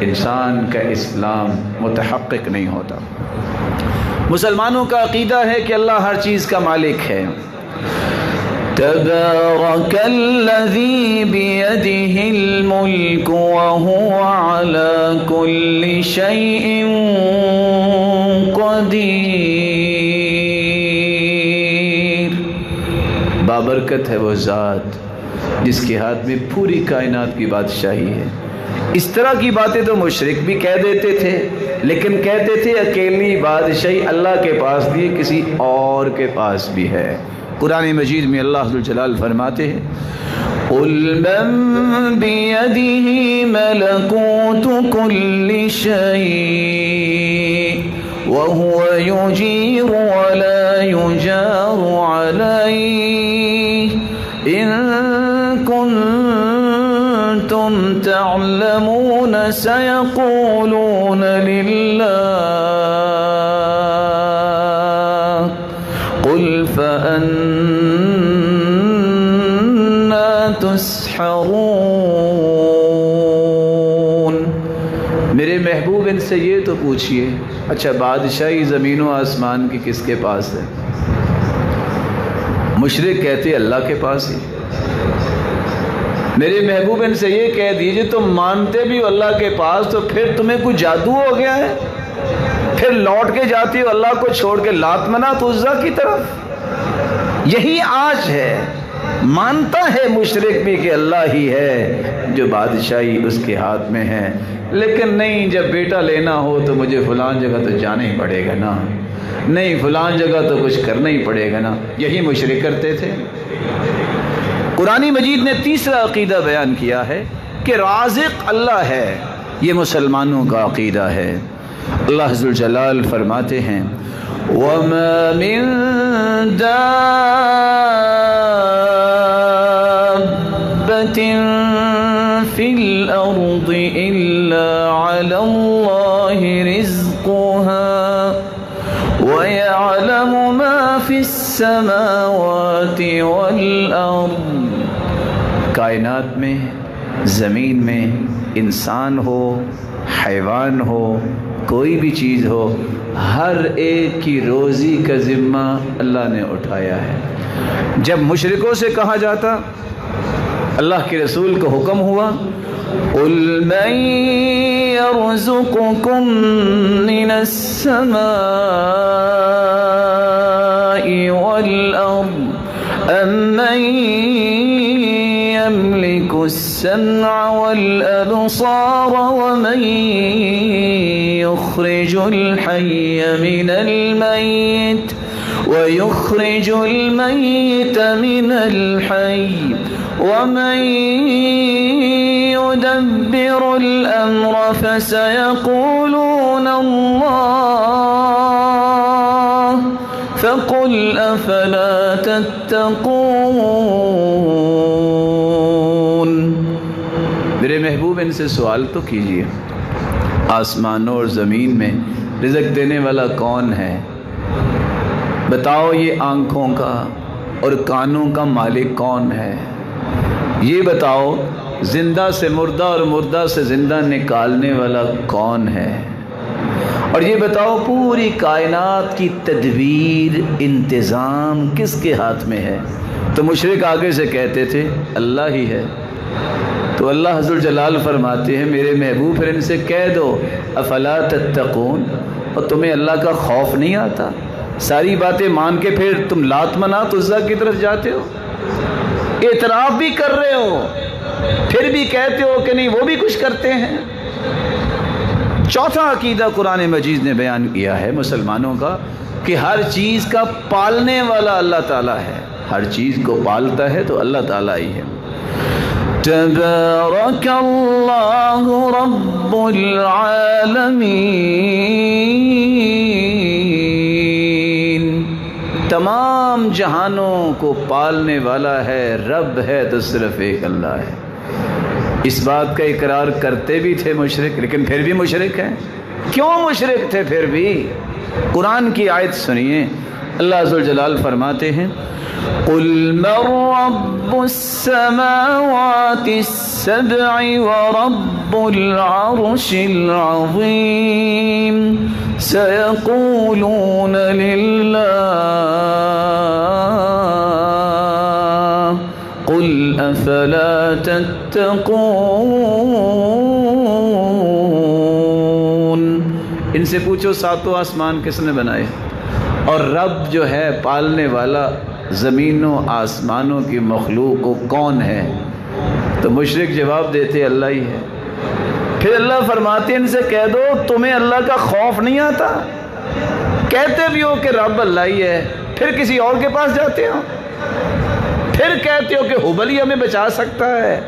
انسان کا اسلام متحقق نہیں ہوتا۔ مسلمانوں کا عقیدہ ہے کہ اللہ ہر چیز کا مالک ہے، تبارك الذي بيده الملك وهو على كل شيء قدیر. بابرکت ہے وہ ذات جس کے ہاتھ میں پوری کائنات کی بادشاہی ہے. اس طرح کی باتیں تو مشرک بھی کہہ دیتے تھے، لیکن کہتے تھے اکیلی بادشاہی اللہ کے پاس بھی ہے، کسی اور کے پاس بھی ہے. قرآن مجید میں اللہ ذوالجلال فرماتے ہیں قُلْ مَنْ بِيَدِهِ مَلَكُوتُ كُلِّ شَيْءٍ وَهُوَ يُجِيرُ وَلَا يُجَارُ عَلَيْهِ إِن كُنتُمْ تَعْلَمُونَ سَيَقُولُونَ لِلَّهِ قُلْ فَأَنَّى تُسْحَرُونَ. میرے محبوب ان سے یہ تو پوچھئے، اچھا بادشاہی زمین و آسمان کی کس کے پاس ہے؟ مشرک کہتے اللہ کے پاس ہے. میرے محبوب ان سے یہ کہہ دیجئے تم مانتے بھی ہو اللہ کے پاس، تو پھر تمہیں کوئی جادو ہو گیا ہے؟ پھر لوٹ کے جاتی ہو اللہ کو چھوڑ کے لات منات عزا کی طرف. یہی آج ہے، مانتا ہے مشرک بھی کہ اللہ ہی ہے جو بادشاہی اس کے ہاتھ میں ہے، لیکن نہیں جب بیٹا لینا ہو تو مجھے فلان جگہ تو جانا ہی پڑے گا نا، نہیں فلان جگہ تو کچھ کرنا ہی پڑے گا نا. یہی مشرک کرتے تھے. قرآن مجید نے تیسرا عقیدہ بیان کیا ہے کہ رازق اللہ ہے. یہ مسلمانوں کا عقیدہ ہے. اللہ ذوالجلال فرماتے ہیں وَمَا مِن دَابَّةٍ فِي الْأَرْضِ إِلَّا عَلَى اللَّهِ رِزْقُهَا وَيَعْلَمُ مَا فِي السَّمَاوَاتِ وَالْأَرْضِ. کائنات میں، زمین میں، انسان ہو، حیوان ہو، کوئی بھی چیز ہو، ہر ایک کی روزی کا ذمہ اللہ نے اٹھایا ہے. جب مشرکوں سے کہا جاتا، اللہ کے رسول کو حکم ہوا قُلْ مَنْ يَرْزُقُكُمْ مِنَ السَّمَاءِ وَالْأَرْضِ أَمَّنْ يَمْلِكُ السَّمْعَ وَالْأَبْصَارَ وَمَنْ يُخْرِجُ الْحَيَّ مِنَ الْمَيِّتِ وَيُخْرِجُ الْمَيِّتَ مِنَ الْحَيِّ وَمَنْ يُدَبِّرُ الْأَمْرَ فَسَيَقُولُونَ اللَّهُ فَقُلْ أَفَلَا تَتَّقُونَ. میرے محبوب ان سے سوال تو کیجئے، آسمانوں اور زمین میں رزق دینے والا کون ہے؟ بتاؤ یہ آنکھوں کا اور کانوں کا مالک کون ہے؟ یہ بتاؤ زندہ سے مردہ اور مردہ سے زندہ نکالنے والا کون ہے؟ اور یہ بتاؤ پوری کائنات کی تدبیر، انتظام کس کے ہاتھ میں ہے؟ تو مشرک آگے سے کہتے تھے اللہ ہی ہے. تو اللہ ذوالجلال فرماتے ہیں میرے محبوب پھر ان سے کہہ دو افلا تتقون، اور تمہیں اللہ کا خوف نہیں آتا؟ ساری باتیں مان کے پھر تم لات منات عزا کی طرف جاتے ہو، اعتراف بھی کر رہے ہو، پھر بھی کہتے ہو کہ نہیں وہ بھی کچھ کرتے ہیں. چوتھا عقیدہ قرآن مجید نے بیان کیا ہے مسلمانوں کا کہ ہر چیز کا پالنے والا اللہ تعالیٰ ہے. ہر چیز کو پالتا ہے تو اللہ تعالیٰ ہی ہے. تبارک اللہ رب العالمین. تمام جہانوں کو پالنے والا ہے، رب ہے تو صرف ایک اللہ ہے. اس بات کا اقرار کرتے بھی تھے مشرک، لیکن پھر بھی مشرک ہیں. کیوں مشرک تھے پھر بھی؟ قرآن کی آیت سنیے، اللہ ذوالجلال فرماتے ہیں قُلْ مَنْ رَبُّ السَّمَاوَاتِ السَّبْعِ وَرَبُّ الْعَرْشِ الْعَظِيمِ سَيَقُولُونَ لِلَّهِ قل افلا تتقون، ان سے پوچھو ساتوں آسمان کس نے بنائے، اور رب جو ہے پالنے والا زمینوں آسمانوں کی مخلوق کو کون ہے؟ تو مشرک جواب دیتے اللہ ہی ہے۔ پھر اللہ فرماتے ان سے کہہ دو تمہیں اللہ کا خوف نہیں آتا؟ کہتے بھی ہو کہ رب اللہ ہی ہے، پھر کسی اور کے پاس جاتے ہو، پھر کہتے ہو کہ ہبل ہی ہمیں بچا سکتا ہے،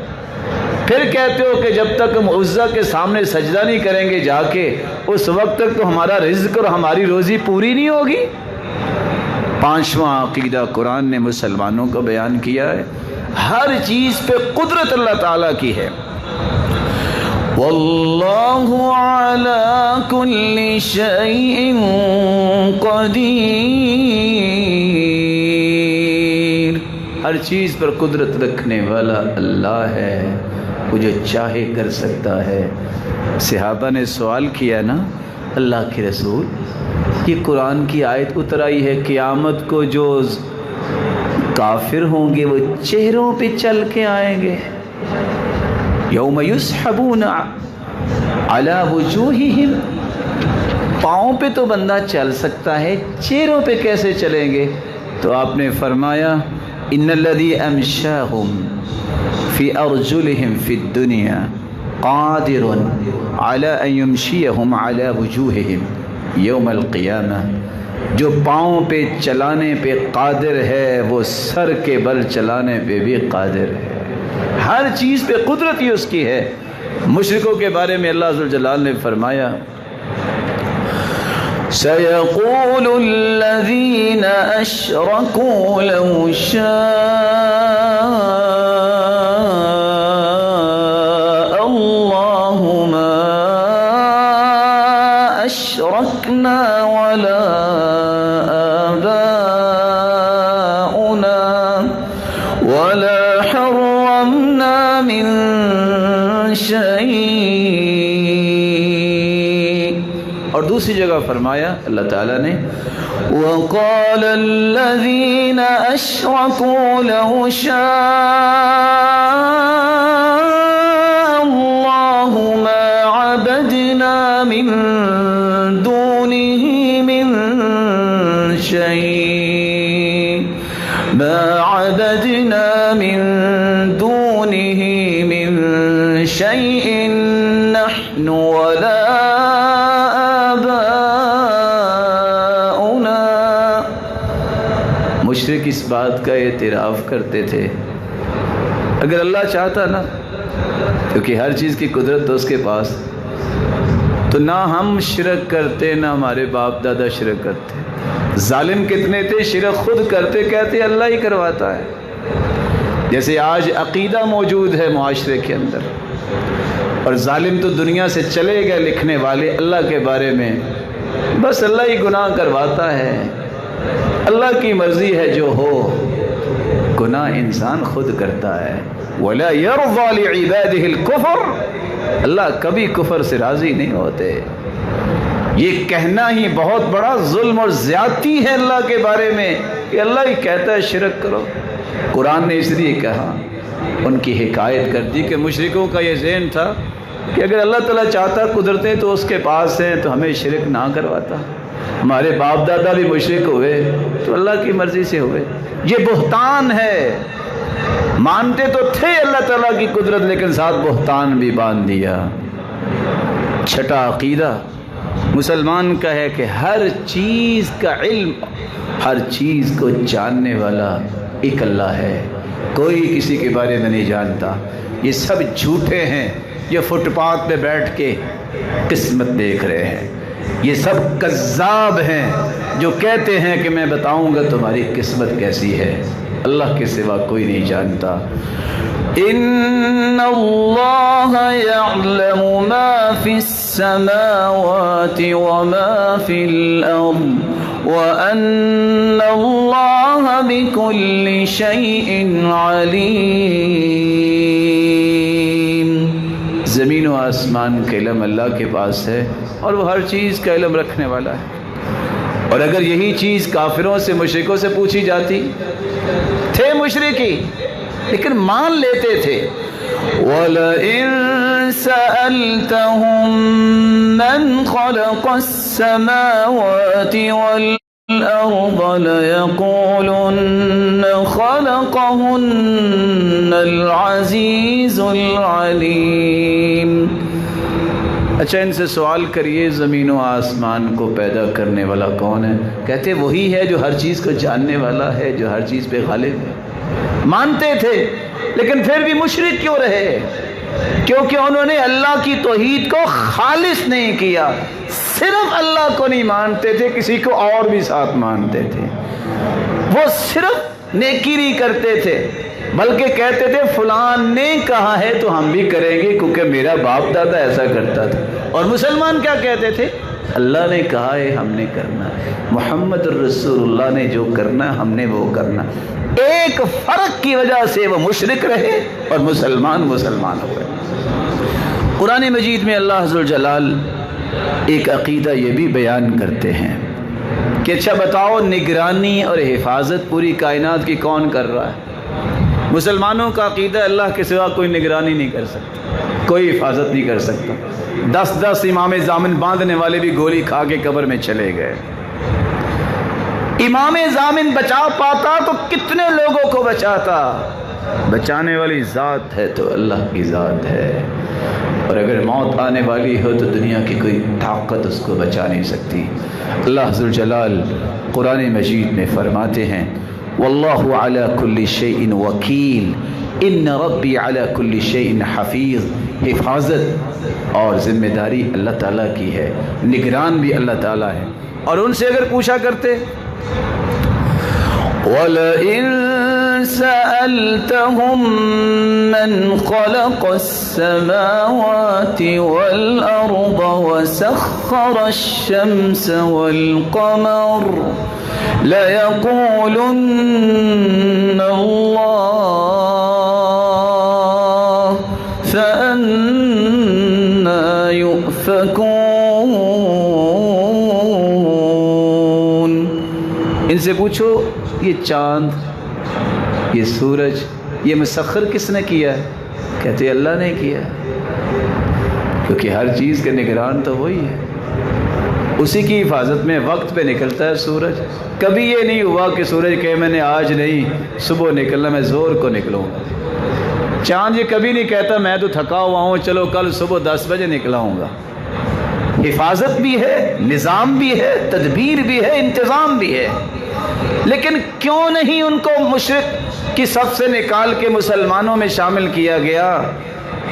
پھر کہتے ہو کہ جب تک ہم عزا کے سامنے سجدہ نہیں کریں گے جا کے اس وقت تک تو ہمارا رزق اور ہماری روزی پوری نہیں ہوگی۔ پانچواں عقیدہ قرآن نے مسلمانوں کو بیان کیا ہے، ہر چیز پہ قدرت اللہ تعالیٰ کی ہے۔ واللہ علی کل شیء قدیر، ہر چیز پر قدرت رکھنے والا اللہ ہے، وہ جو چاہے کر سکتا ہے۔ صحابہ نے سوال کیا نا اللہ کے رسول، یہ قرآن کی آیت اتر آئی ہے قیامت کو جو کافر ہوں گے وہ چہروں پہ چل کے آئیں گے، یوم یسحبون علی وجوہہم، پاؤں پہ تو بندہ چل سکتا ہے، چہروں پہ کیسے چلیں گے؟ تو آپ نے فرمایا ان الذی امشاہم فی ارجلہم فی الدنیا قادر علی ان یمشیہم علی وجوہہم یوم القیامہ، جو پاؤں پہ چلانے پہ قادر ہے وہ سر کے بل چلانے پہ بھی قادر ہے، ہر چیز پہ قدرت ہی اس کی ہے۔ مشرکوں کے بارے میں اللہ عز و جلال نے فرمایا سَيَقُولُ الَّذِينَ أَشْرَكُوا لَوْ شَاءَ اللَّهُ مَا أَشْرَكْنَا وَلَا آبَاؤُنَا وَلَا حَرَّمْنَا مِن شَيْءٍ۔ اور دوسری جگہ فرمایا اللہ تعالیٰ نے وَقَالَ الَّذِينَ أَشْرَكُوا لَوْ شَاءَ اللَّهُ مَا عَبَدْنَا مِن دُونِهِ مِن شَيْءٍ مَا عَبَدْنَا مِن دُونِهِ مِن شَيْءٍ نَحْنُ وَلَا مشرک اس بات کا اعتراف کرتے تھے اگر اللہ چاہتا نا، کیونکہ ہر چیز کی قدرت تو اس کے پاس، تو نہ ہم شرک کرتے نہ ہمارے باپ دادا شرک کرتے۔ ظالم کتنے تھے، شرک خود کرتے، کہتے اللہ ہی کرواتا ہے۔ جیسے آج عقیدہ موجود ہے معاشرے کے اندر، اور ظالم تو دنیا سے چلے گئے لکھنے والے اللہ کے بارے میں، بس اللہ ہی گناہ کرواتا ہے، اللہ کی مرضی ہے جو ہو، گناہ انسان خود کرتا ہے۔ وَلَا يَرْضَى لِعِبَادِهِ الْكُفْرَ، اللہ کبھی کفر سے راضی نہیں ہوتے۔ یہ کہنا ہی بہت بڑا ظلم اور زیادتی ہے اللہ کے بارے میں کہ اللہ ہی کہتا ہے شرک کرو۔ قرآن نے اس لیے کہا، ان کی حکایت کر دی کہ مشرکوں کا یہ ذہن تھا کہ اگر اللہ تعالیٰ چاہتا قدرتیں تو اس کے پاس ہیں تو ہمیں شرک نہ کرواتا، ہمارے باپ دادا بھی مشرک ہوئے تو اللہ کی مرضی سے ہوئے۔ یہ بہتان ہے، مانتے تو تھے اللہ تعالیٰ کی قدرت لیکن ساتھ بہتان بھی باندھ دیا۔ چھٹا عقیدہ مسلمان کا ہے کہ ہر چیز کا علم، ہر چیز کو جاننے والا ایک اللہ ہے، کوئی کسی کے بارے میں نہیں جانتا۔ یہ سب جھوٹے ہیں جو فٹ پاتھ پہ بیٹھ کے قسمت دیکھ رہے ہیں، یہ سب کذاب ہیں جو کہتے ہیں کہ میں بتاؤں گا تمہاری قسمت کیسی ہے، اللہ کے سوا کوئی نہیں جانتا۔ ان اللہ یعلم ما فی السماوات وما فی الارض وان اللہ بکل شیء علیم۔ زمین و آسمان کا علم اللہ کے پاس ہے اور وہ ہر چیز کا علم رکھنے والا ہے۔ اور اگر یہی چیز کافروں سے مشرکوں سے پوچھی جاتی، تھے مشرکی لیکن مان لیتے تھے. وَلَئِن سَأَلْتَهُم مَّنْ خَلَقَ السَّمَاوَاتِ وَالْأَرْضَ لَيَقُولُنَّ خَلَقَهُنَّ الْعَزِيزُ الْعَلِيمُ. اچھا ان سے سوال کریے زمین و آسمان کو پیدا کرنے والا کون ہے؟ کہتے وہی ہے جو ہر چیز کو جاننے والا ہے، جو ہر چیز پہ غالب ہے. مانتے تھے لیکن پھر بھی مشرک کیوں رہے؟ کیونکہ انہوں نے اللہ کی توحید کو خالص نہیں کیا. صرف اللہ کو نہیں مانتے تھے، کسی کو اور بھی ساتھ مانتے تھے. وہ صرف نیکی نہیں کرتے تھے بلکہ کہتے تھے فلان نے کہا ہے تو ہم بھی کریں گے کیونکہ میرا باپ دادا ایسا کرتا تھا. اور مسلمان کیا کہتے تھے؟ اللہ نے کہا ہے ہم نے کرنا ہے، محمد الرسول اللہ نے جو کرنا ہم نے وہ کرنا. ایک فرق کی وجہ سے وہ مشرک رہے اور مسلمان ہوئے. قرآن مجید میں اللہ عز و جلال ایک عقیدہ یہ بھی بیان کرتے ہیں کہ اچھا بتاؤ نگرانی اور حفاظت پوری کائنات کی کون کر رہا ہے؟ مسلمانوں کا عقیدہ اللہ کے سوا کوئی نگرانی نہیں کر سکتا، کوئی حفاظت نہیں کر سکتا. 10 امام ضامن باندھنے والے بھی گولی کھا کے قبر میں چلے گئے. امام ضامن بچا پاتا تو کتنے لوگوں کو بچاتا؟ بچانے والی ذات ہے تو اللہ کی ذات ہے، اور اگر موت آنے والی ہو تو دنیا کی کوئی طاقت اس کو بچا نہیں سکتی. اللہ عز و جلال قرآن مجید میں فرماتے ہیں واللہ علی کل شیء وکیل ان ربی علی کل شیء حفیظ. حفاظت اور ذمہ داری اللہ تعالیٰ کی ہے، نگران بھی اللہ تعالیٰ ہے. اور ان سے اگر پوچھا کرتے وَلَئِن سَأَلْتَهُم مَّنْ خَلَقَ السَّمَاوَاتِ وَالْأَرْضَ وَسَخَّرَ الشَّمْسَ وَالْقَمَرَ لَيَقُولُنَّ اللَّهُ فَأَنَّىٰ يُؤْفَكُونَ. ان سے پوچھو یہ چاند، یہ سورج، یہ مسخر کس نے کیا ہے؟ کہتے اللہ نے کیا، کیونکہ ہر چیز کے نگران تو وہی ہے. اسی کی حفاظت میں وقت پہ نکلتا ہے سورج. کبھی یہ نہیں ہوا کہ سورج کہے میں نے آج نہیں صبح نکلنا، میں زور کو نکلوں گا. چاند یہ کبھی نہیں کہتا میں تو تھکا ہوا ہوں چلو کل صبح 10 بجے نکلاؤں گا. حفاظت بھی ہے، نظام بھی ہے، تدبیر بھی ہے، انتظام بھی ہے. لیکن کیوں نہیں ان کو مشرک کی صف سے نکال کے مسلمانوں میں شامل کیا گیا؟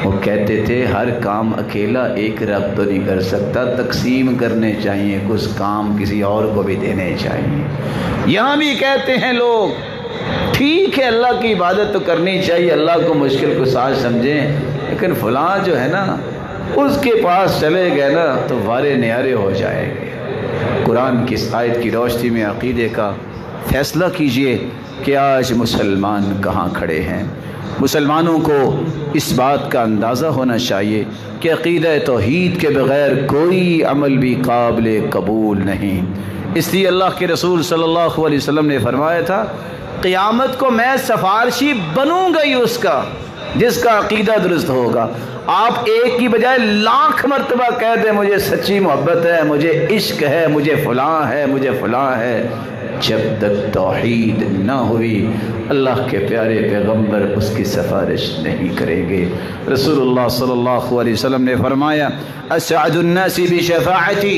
وہ کہتے تھے ہر کام اکیلا ایک رب تو نہیں کر سکتا، تقسیم کرنے چاہیے، کچھ کام کسی اور کو بھی دینے چاہیے. یہاں بھی کہتے ہیں لوگ ٹھیک ہے اللہ کی عبادت تو کرنی چاہیے، اللہ کو مشکل کو ساز سمجھیں، لیکن فلاں جو ہے نا اس کے پاس چلے گئے نا تو وارے نیارے ہو جائیں گے. قرآن کی اس آیت کی روشنی میں عقیدے کا فیصلہ کیجئے کہ آج مسلمان کہاں کھڑے ہیں. مسلمانوں کو اس بات کا اندازہ ہونا چاہیے کہ عقیدہ توحید کے بغیر کوئی عمل بھی قابل قبول نہیں. اس لیے اللہ کے رسول صلی اللہ علیہ وسلم نے فرمایا تھا قیامت کو میں سفارشی بنوں گا ہی اس کا جس کا عقیدہ درست ہوگا. آپ ایک کی بجائے لاکھ مرتبہ کہہ دیں مجھے سچی محبت ہے، مجھے عشق ہے، مجھے فلاں ہے، مجھے فلاں ہے، جب تک توحید نہ ہوئی اللہ کے پیارے پیغمبر اس کی سفارش نہیں کریں گے. رسول اللہ صلی اللہ علیہ وسلم نے فرمایا اسعد الناس بشفاعتی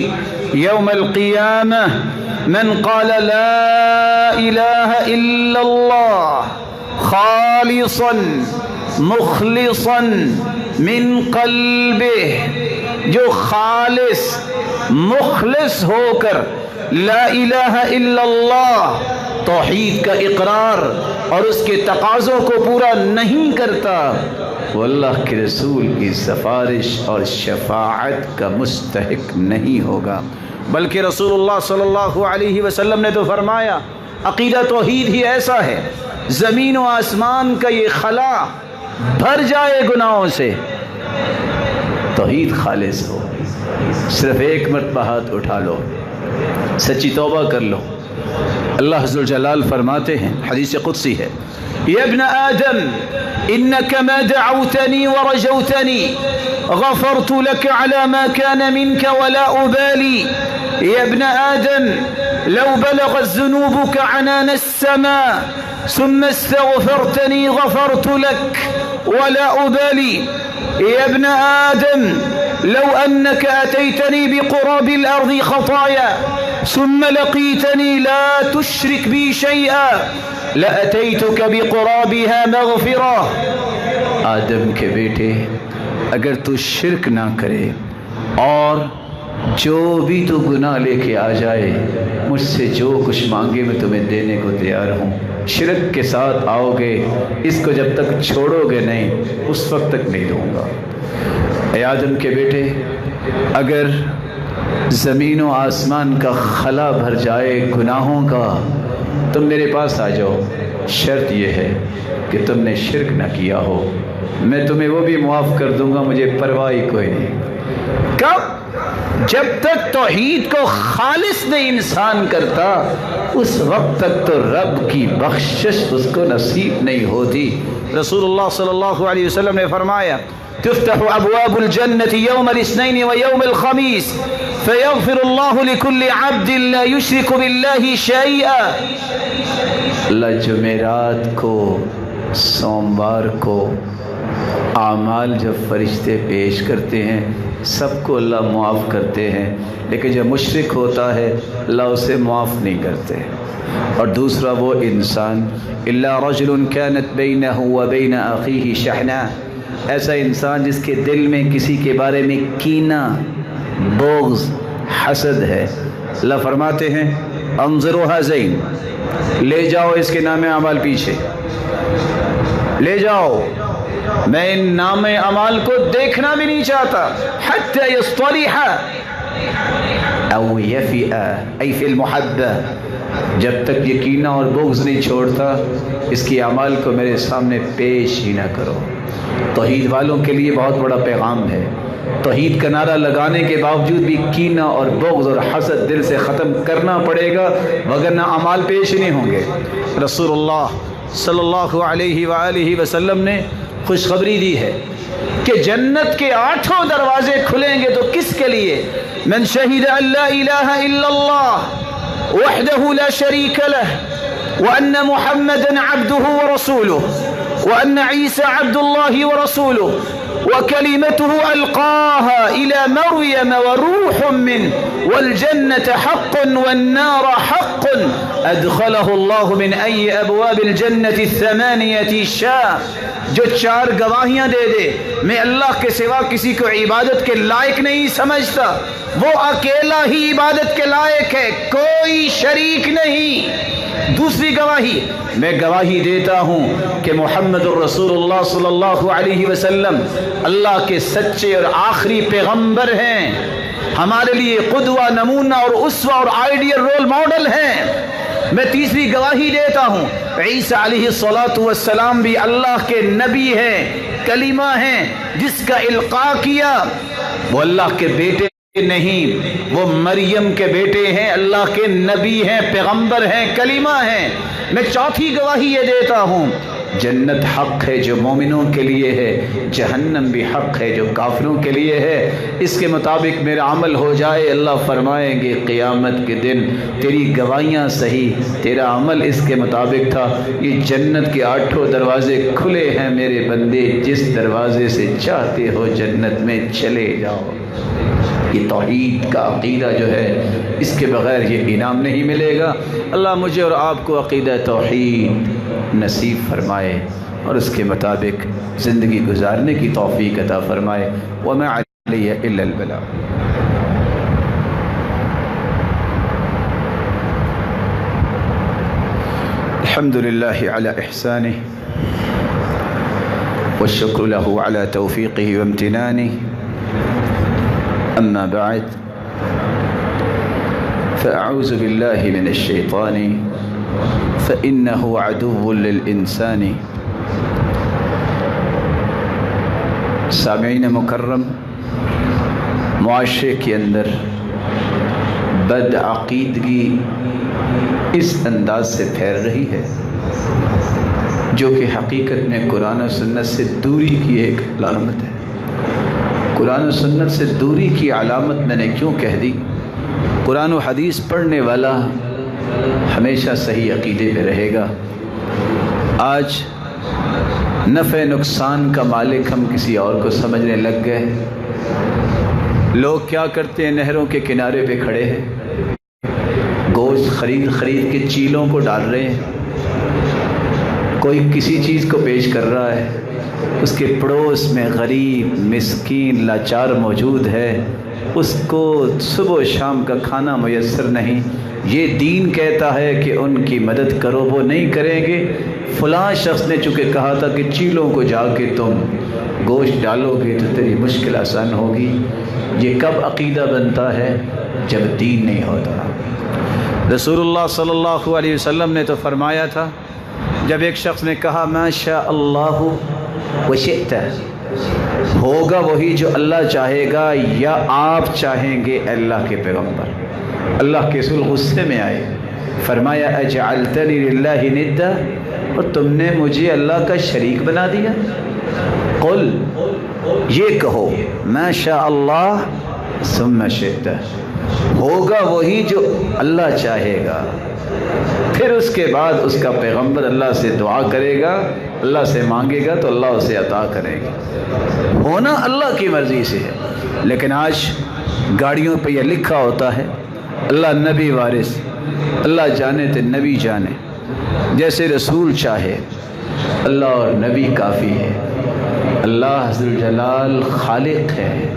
یوم القیامہ من قال لا الہ الا اللہ خالصا مخلصا من قلبه، جو خالص مخلص ہو کر لا الہ الا اللہ توحید کا اقرار اور اس کے تقاضوں کو پورا نہیں کرتا، وہ اللہ کے رسول کی سفارش اور شفاعت کا مستحق نہیں ہوگا. بلکہ رسول اللہ صلی اللہ علیہ وسلم نے تو فرمایا عقیدہ توحید ہی ایسا ہے زمین و آسمان کا یہ خلا بھر جائے گناہوں سے، توحید خالص ہو، صرف ایک مرتبہ ہاتھ اٹھا لو، سچی توبہ کر لو، اللہ عز و جلال فرماتے ہیں، حدیث قدسی ہے، یا ابن آدم انک ما دعوتنی ورجوتنی غفرت لك على ما كان منك ولا أبالي. يا ابن آدم لو بلغت ذنوبك عنان السماء ثم استغفرتني غفرت لك ولا أبالي. يا ابن آدم لو أنك أتيتني بقراب الأرض خطايا ثم لقيتني لا تشرك بي شيئا لأتيتك بقرابها مغفرة. آدم کے بیٹے، اگر تو شرک نہ کرے اور جو بھی تو گناہ لے کے آ جائے، مجھ سے جو کچھ مانگے میں تمہیں دینے کو تیار ہوں. شرک کے ساتھ آؤ گے، اس کو جب تک چھوڑو گے نہیں اس وقت تک نہیں دوں گا. اے آدم کے بیٹے، اگر زمین و آسمان کا خلا بھر جائے گناہوں کا، تم میرے پاس آ جاؤ. شرط یہ ہے کہ تم نے شرک نہ کیا ہو، میں تمہیں وہ بھی معاف کر دوں گا، مجھے پرواہ کوئی نہیں. کب؟ جب تک توحید کو خالص نہیں انسان کرتا اس وقت تک تو رب کی بخشش اس کو نصیب نہیں ہوتی. رسول اللہ صلی اللہ علیہ وسلم نے فرمایا، تفتح ابواب الجنة يوم الاثنين ويوم الخميس فيغفر الله لكل عبد لا يشرك بالله شيئا. اللہ جمعرات کو، سوموار کو اعمال جب فرشتے پیش کرتے ہیں سب کو اللہ معاف کرتے ہیں، لیکن جب مشرک ہوتا ہے اللہ اسے معاف نہیں کرتے. اور دوسرا وہ انسان الا رجل كانت بينه وبين اخيه شحناء، ایسا انسان جس کے دل میں کسی کے بارے میں کینہ، بغض، حسد ہے. اللہ فرماتے ہیں انظروا هذين، لے جاؤ اس کے نام اعمال پیچھے لے جاؤ، میں ان نام اعمال کو دیکھنا بھی نہیں چاہتا. حتى يصطلح او يفئ اي في المحبة، جب تک یقینہ اور بغض نہیں چھوڑتا اس کی اعمال کو میرے سامنے پیش ہی نہ کرو. توحید والوں کے لیے بہت بڑا پیغام ہے. توحید کا نعرہ لگانے کے باوجود بھی کینہ اور بغض اور حسد دل سے ختم کرنا پڑے گا، وگرنہ اعمال پیش نہیں ہوں گے. رسول اللہ صلی اللہ علیہ وآلہ وسلم نے خوشخبری دی ہے کہ جنت کے 8 دروازے کھلیں گے. تو کس کے لیے؟ من شہد ان لا الہ الا اللہ وحدہ لا شریک لہ وان محمدا عبدہ ورسولہ وان عیسی عبد اللہ ورسولہ وكلمته ألقاها إلى مريم وروح منه والجنة حق والنار حق أدخله الله من أي أبواب الجنة الثمانية شاء. جو 4 گواہیاں دے دے میں اللہ کے سوا کسی کو عبادت کے لائق نہیں سمجھتا، وہ اکیلا ہی عبادت کے لائق ہے، کوئی شریک نہیں. دوسری گواہی، میں گواہی دیتا ہوں کہ محمد الرسول اللہ صلی اللہ علیہ وسلم اللہ کے سچے اور آخری پیغمبر ہیں، ہمارے لیے قدوہ، نمونہ اور اسوہ اور آئیڈیل رول ماڈل ہیں. میں تیسری گواہی دیتا ہوں عیسیٰ علیہ السلام بھی اللہ کے نبی ہیں، کلمہ ہیں جس کا القاء کیا. وہ اللہ کے بیٹے نہیں، وہ مریم کے بیٹے ہیں، اللہ کے نبی ہیں، پیغمبر ہیں، کلمہ ہیں. میں چوتھی گواہی یہ دیتا ہوں جنت حق ہے جو مومنوں کے لیے ہے، جہنم بھی حق ہے جو کافروں کے لیے ہے. اس کے مطابق میرا عمل ہو جائے، اللہ فرمائیں گے قیامت کے دن تیری گواہیاں صحیح، تیرا عمل اس کے مطابق تھا. یہ جنت کے 8 دروازے کھلے ہیں میرے بندے، جس دروازے سے چاہتے ہو جنت میں چلے جاؤ. یہ توحید کا عقیدہ جو ہے اس کے بغیر یہ انعام نہیں ملے گا. اللہ مجھے اور آپ کو عقیدہ توحید نصیب فرمائے اور اس کے مطابق زندگی گزارنے کی توفیق عطا فرمائے. وما علی الا البلاغ. الحمد للہ علی احسانہ والشکر له علی توفیقہ وامتنانہ. أما بعد فأعوذ بالله من الشيطان فإنه عدو للإنسان. سامعین مکرم، معاشرے کے اندر بد عقیدگی اس انداز سے پھیل رہی ہے جو کہ حقیقت میں قرآن و سنت سے دوری کی ایک علامت ہے۔ قرآن و سنت سے دوری کی علامت میں نے کیوں کہہ دی؟ قرآن و حدیث پڑھنے والا ہمیشہ صحیح عقیدے پہ رہے گا۔ آج نفع نقصان کا مالک ہم کسی اور کو سمجھنے لگ گئے۔ لوگ کیا کرتے ہیں؟ نہروں کے کنارے پہ کھڑے ہیں، گوشت خرید کے چیلوں کو ڈال رہے ہیں۔ کوئی کسی چیز کو پیش کر رہا ہے، اس کے پڑوس میں غریب مسکین لاچار موجود ہے، اس کو صبح و شام کا کھانا میسر نہیں۔ یہ دین کہتا ہے کہ ان کی مدد کرو، وہ نہیں کریں گے۔ فلاں شخص نے چونکہ کہا تھا کہ چیلوں کو جا کے تم گوشت ڈالو گے تو تیری مشکل آسان ہوگی۔ یہ کب عقیدہ بنتا ہے؟ جب دین نہیں ہوتا۔ رسول اللہ صلی اللہ علیہ وسلم نے تو فرمایا تھا، جب ایک شخص نے کہا ما شاء اللہ وشئت، ہوگا وہی جو اللہ چاہے گا یا آپ چاہیں گے اللہ کے پیغمبر۔ اللہ کے رسول غصے میں آئے، فرمایا اجعلتنی للہ ندا، اور تم نے مجھے اللہ کا شریک بنا دیا۔ قل، یہ کہو ما شاء اللہ ثم شئت، ہوگا وہی جو اللہ چاہے گا، پھر اس کے بعد اس کا پیغمبر اللہ سے دعا کرے گا، اللہ سے مانگے گا تو اللہ اسے عطا کرے گا۔ ہونا اللہ کی مرضی سے ہے۔ لیکن آج گاڑیوں پہ یہ لکھا ہوتا ہے اللہ نبی وارث، اللہ جانے تے نبی جانے، جیسے رسول چاہے۔ اللہ اور نبی کافی ہے۔ اللہ ذو الجلال خالق ہے،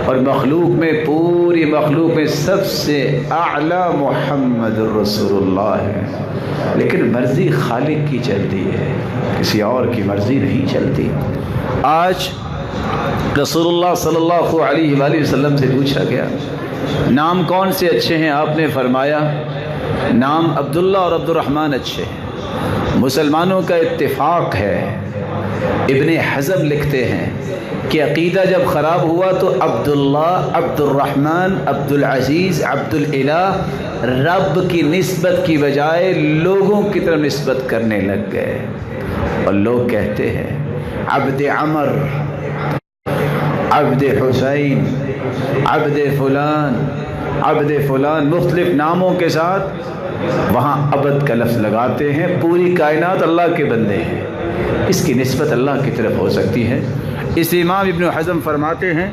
اور مخلوق میں، پوری مخلوق میں سب سے اعلیٰ محمد الرسول اللہ ہے۔ لیکن مرضی خالق کی چلتی ہے، کسی اور کی مرضی نہیں چلتی۔ آج رسول اللہ صلی اللہ علیہ وآلہ وسلم سے پوچھا گیا نام کون سے اچھے ہیں؟ آپ نے فرمایا نام عبداللہ اور عبد الرحمن اچھے ہیں۔ مسلمانوں کا اتفاق ہے، ابن حزم لکھتے ہیں کہ عقیدہ جب خراب ہوا تو عبداللہ، عبد الرحمن، عبد العزیز، عبد الالہ رب کی نسبت کی بجائے لوگوں کی طرف نسبت کرنے لگ گئے، اور لوگ کہتے ہیں عبد عمر، عبد حسین، عبد فلان، عبد فلان، مختلف ناموں کے ساتھ وہاں عبد کا لفظ لگاتے ہیں۔ پوری کائنات اللہ کے بندے ہیں، اس کی نسبت اللہ کی طرف ہو سکتی ہے۔ اس امام ابن حزم فرماتے ہیں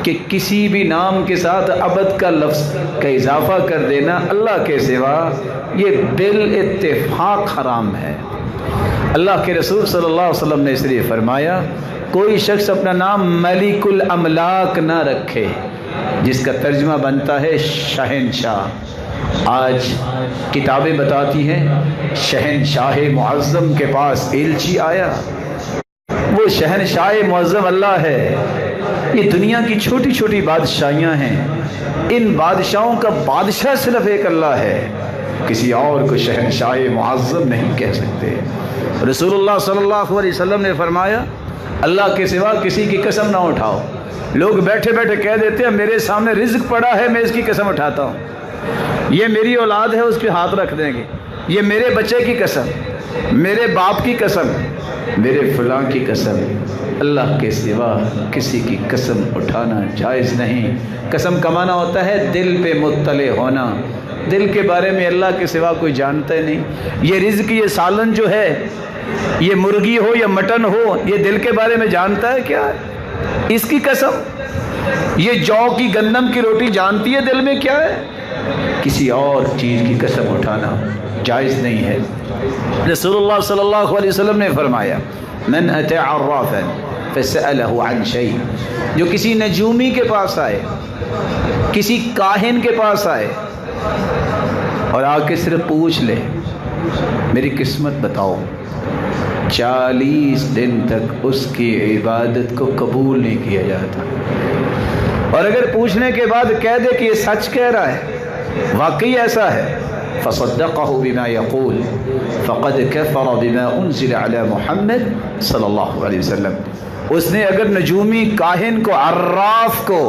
کہ کسی بھی نام کے ساتھ عبد کا لفظ کا اضافہ کر دینا اللہ کے سوا یہ بالاتفاق حرام ہے۔ اللہ کے رسول صلی اللہ علیہ وسلم نے اس لیے فرمایا کوئی شخص اپنا نام ملک الاملاک نہ رکھے، جس کا ترجمہ بنتا ہے شہنشاہ۔ آج کتابیں بتاتی ہیں شہنشاہ معظم کے پاس ایلچی آیا، وہ شہنشاہ معظم اللہ ہے۔ یہ دنیا کی چھوٹی چھوٹی بادشاہیاں ہیں، ان بادشاہوں کا بادشاہ صرف ایک اللہ ہے، کسی اور کو شہنشاہ معظم نہیں کہہ سکتے۔ رسول اللہ صلی اللہ علیہ وسلم نے فرمایا اللہ کے سوا کسی کی قسم نہ اٹھاؤ۔ لوگ بیٹھے بیٹھے کہہ دیتے ہیں میرے سامنے رزق پڑا ہے میں اس کی قسم اٹھاتا ہوں، یہ میری اولاد ہے اس پہ ہاتھ رکھ دیں گے، یہ میرے بچے کی قسم، میرے باپ کی قسم، میرے فلاں کی قسم۔ اللہ کے سوا کسی کی قسم اٹھانا جائز نہیں۔ قسم کا معنی ہوتا ہے دل پہ مطلع ہونا، دل کے بارے میں اللہ کے سوا کوئی جانتا ہی نہیں۔ یہ رزق، یہ سالن جو ہے، یہ مرغی ہو یا مٹن ہو، یہ دل کے بارے میں جانتا ہے کیا ہے؟ اس کی قسم۔ یہ جو کی گندم کی روٹی جانتی ہے دل میں کیا ہے؟ کسی اور چیز کی قسم اٹھانا جائز نہیں ہے۔ رسول اللہ صلی اللہ علیہ وسلم نے فرمایا من اتى عرافا فسأله عن شيء، جو کسی نجومی کے پاس آئے، کسی کاہن کے پاس آئے اور آ کے صرف پوچھ لے میری قسمت بتاؤ، 40 دن تک اس کی عبادت کو قبول نہیں کیا جاتا۔ اور اگر پوچھنے کے بعد کہہ دے کہ یہ سچ کہہ رہا ہے، واقعی ایسا ہے، فصدقه بما يقول فقد كفر بما انزل على محمد صلی اللہ علیہ وسلم، اس نے اگر نجومی کاہن کو، عراف کو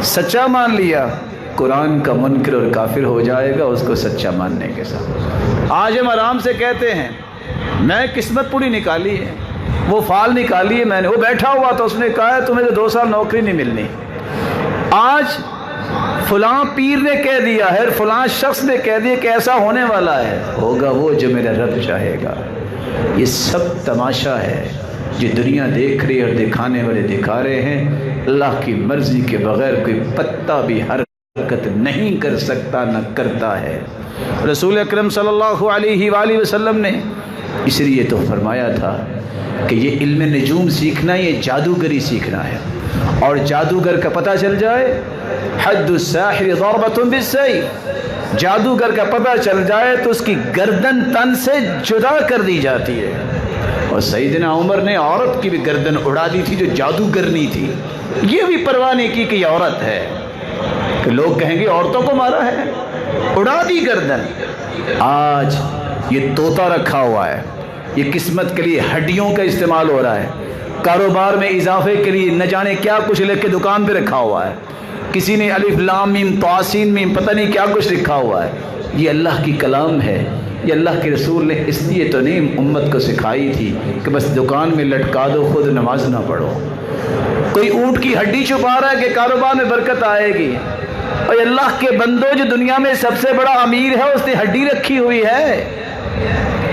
سچا مان لیا قرآن کا منکر اور کافر ہو جائے گا اس کو سچا ماننے کے ساتھ۔ آج ہم آرام سے کہتے ہیں میں قسمت پوری نکالی ہے، وہ فال نکالی ہے میں نے، وہ بیٹھا ہوا تو اس نے کہا ہے تمہیں تو 2 سال نوکری نہیں ملنی۔ آج فلاں پیر نے کہہ دیا ہے، فلاں شخص نے کہہ دیا کہ ایسا ہونے والا ہے، ہوگا وہ جو میرا رب چاہے گا۔ یہ سب تماشا ہے جو دنیا دیکھ رہی ہے اور دکھانے والے دکھا رہے ہیں۔ اللہ کی مرضی کے بغیر کوئی پتا بھی حرکت نہیں کر سکتا، نہ کرتا ہے۔ رسول اکرم صلی اللہ علیہ وآلہ وسلم نے اس لیے تو فرمایا تھا کہ یہ علم نجوم سیکھنا، یہ جادوگری سیکھنا ہے، اور جادوگر کا پتہ چل جائے حد الساحر ضربۃ بالسیف، جادوگر کا پتہ چل جائے تو اس کی گردن تن سے جدا کر دی جاتی ہے۔ اور سیدنا عمر نے عورت کی بھی گردن اڑا دی تھی جو جادوگرنی تھی، یہ بھی پرواہ نہیں کی کہ یہ عورت ہے، کہ لوگ کہیں گے عورتوں کو مارا ہے، اڑا دی گردن۔ آج یہ طوطا رکھا ہوا ہے، یہ قسمت کے لیے ہڈیوں کا استعمال ہو رہا ہے، کاروبار میں اضافے کے لیے نہ جانے کیا کچھ لے کے دکان پہ رکھا ہوا ہے، کسی نے الف لام میم طاسین میم پتہ نہیں کیا کچھ لکھا ہوا ہے۔ یہ اللہ کی کلام ہے، یہ اللہ کے رسول نے اس لیے تو نہیں امت کو سکھائی تھی کہ بس دکان میں لٹکا دو، خود نماز نہ پڑھو۔ کوئی اونٹ کی ہڈی چھپا رہا ہے کہ کاروبار میں برکت آئے گی، اور اللہ کے بندوں جو دنیا میں سب سے بڑا امیر ہے اس نے ہڈی رکھی ہوئی ہے۔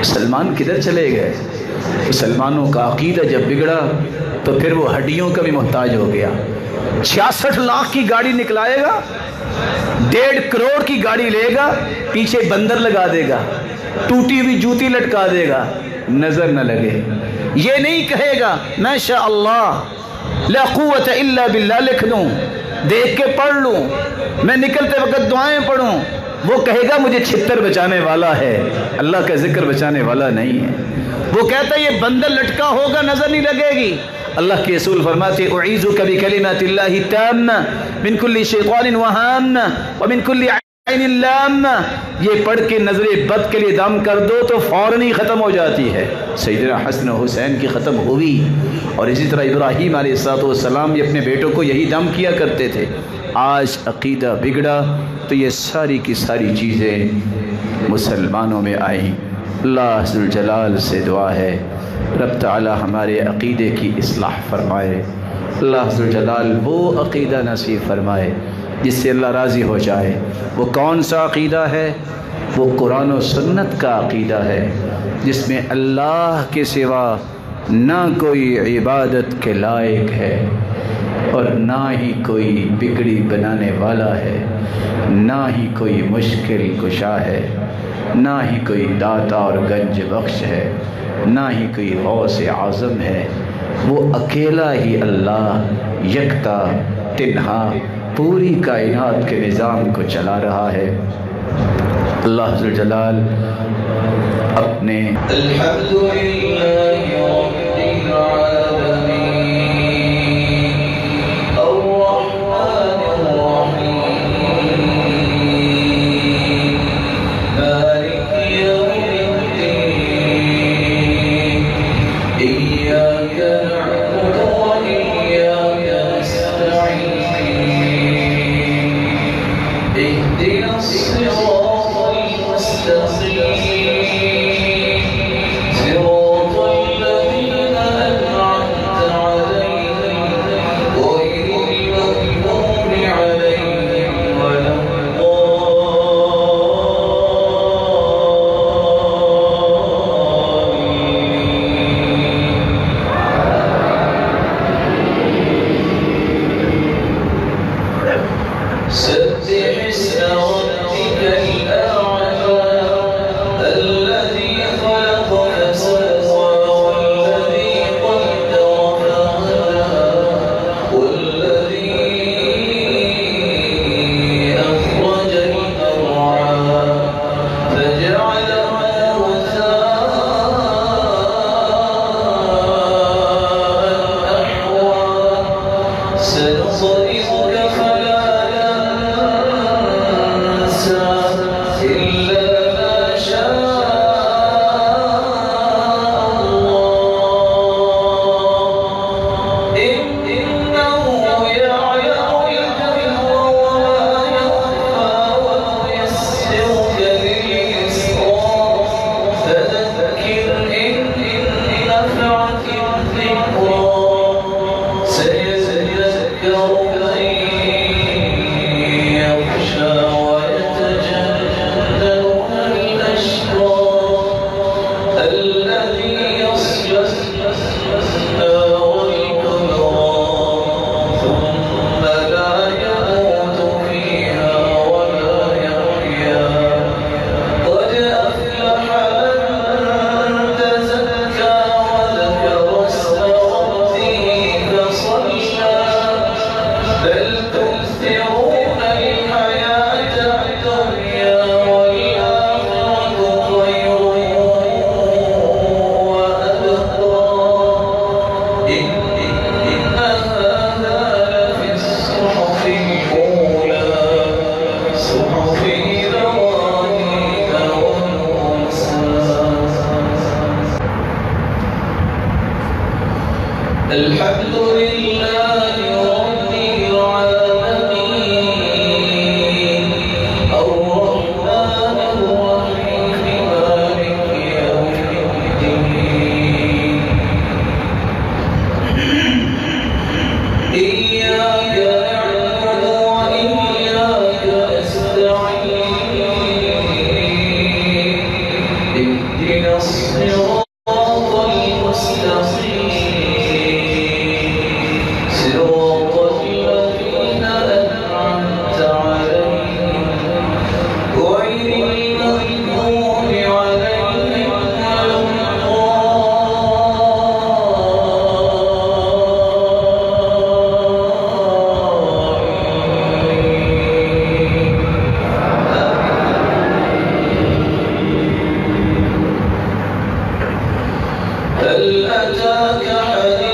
سلمان کدھر چلے گئے؟ مسلمانوں کا عقیدہ جب بگڑا تو پھر وہ ہڈیوں کا بھی محتاج ہو گیا۔ 66 لاکھ کی گاڑی نکلائے گا، 1.5 کروڑ کی گاڑی لے گا، پیچھے بندر لگا دے گا، ٹوٹی ہوئی جوتی لٹکا دے گا، نظر نہ لگے۔ یہ نہیں کہے گا ما شاء اللہ لا قوت الا باللہ لکھ لوں، دیکھ کے پڑھ لوں، میں نکلتے وقت دعائیں پڑھوں۔ وہ کہے گا مجھے چھتر بچانے والا ہے، اللہ کا ذکر بچانے والا نہیں ہے۔ وہ کہتا ہے یہ بندر لٹکا ہوگا، نظر نہیں لگے گی۔ اللہ کے رسول فرماتے اعیذک بکلمات اللہ التامہ من کل شیطان وہامہ ومن کل عین لامہ، یہ پڑھ کے نظر بد کے لیے دم کر دو تو فوراً ہی ختم ہو جاتی ہے۔ سیدنا حسن و حسین کی ختم ہوئی، اور اسی طرح ابراہیم علیہ السلام یہ اپنے بیٹوں کو یہی دم کیا کرتے تھے۔ آج عقیدہ بگڑا تو یہ ساری کی ساری چیزیں مسلمانوں میں آئیں۔ اللہ ذوالجلال سے دعا ہے رب تعالی ہمارے عقیدے کی اصلاح فرمائے۔ اللہ ذوالجلال وہ عقیدہ نصیب فرمائے جس سے اللہ راضی ہو جائے۔ وہ کون سا عقیدہ ہے؟ وہ قرآن و سنت کا عقیدہ ہے جس میں اللہ کے سوا نہ کوئی عبادت کے لائق ہے، اور نہ ہی کوئی بگڑی بنانے والا ہے، نہ ہی کوئی مشکل کشا ہے، نہ ہی کوئی داتا اور گنج بخش ہے، نہ ہی کوئی غوث اعظم ہے۔ وہ اکیلا ہی اللہ یکتا تنہا پوری کائنات کے نظام کو چلا رہا ہے۔ اللہ ذوالجلال اپنے الحمدللہ رب العالمین الرحمن الرحیم مالک یوم الدین ایاک نعبد و ایاک نستعین اهدنا الصراط المستقیم صراط هل أتاك حديث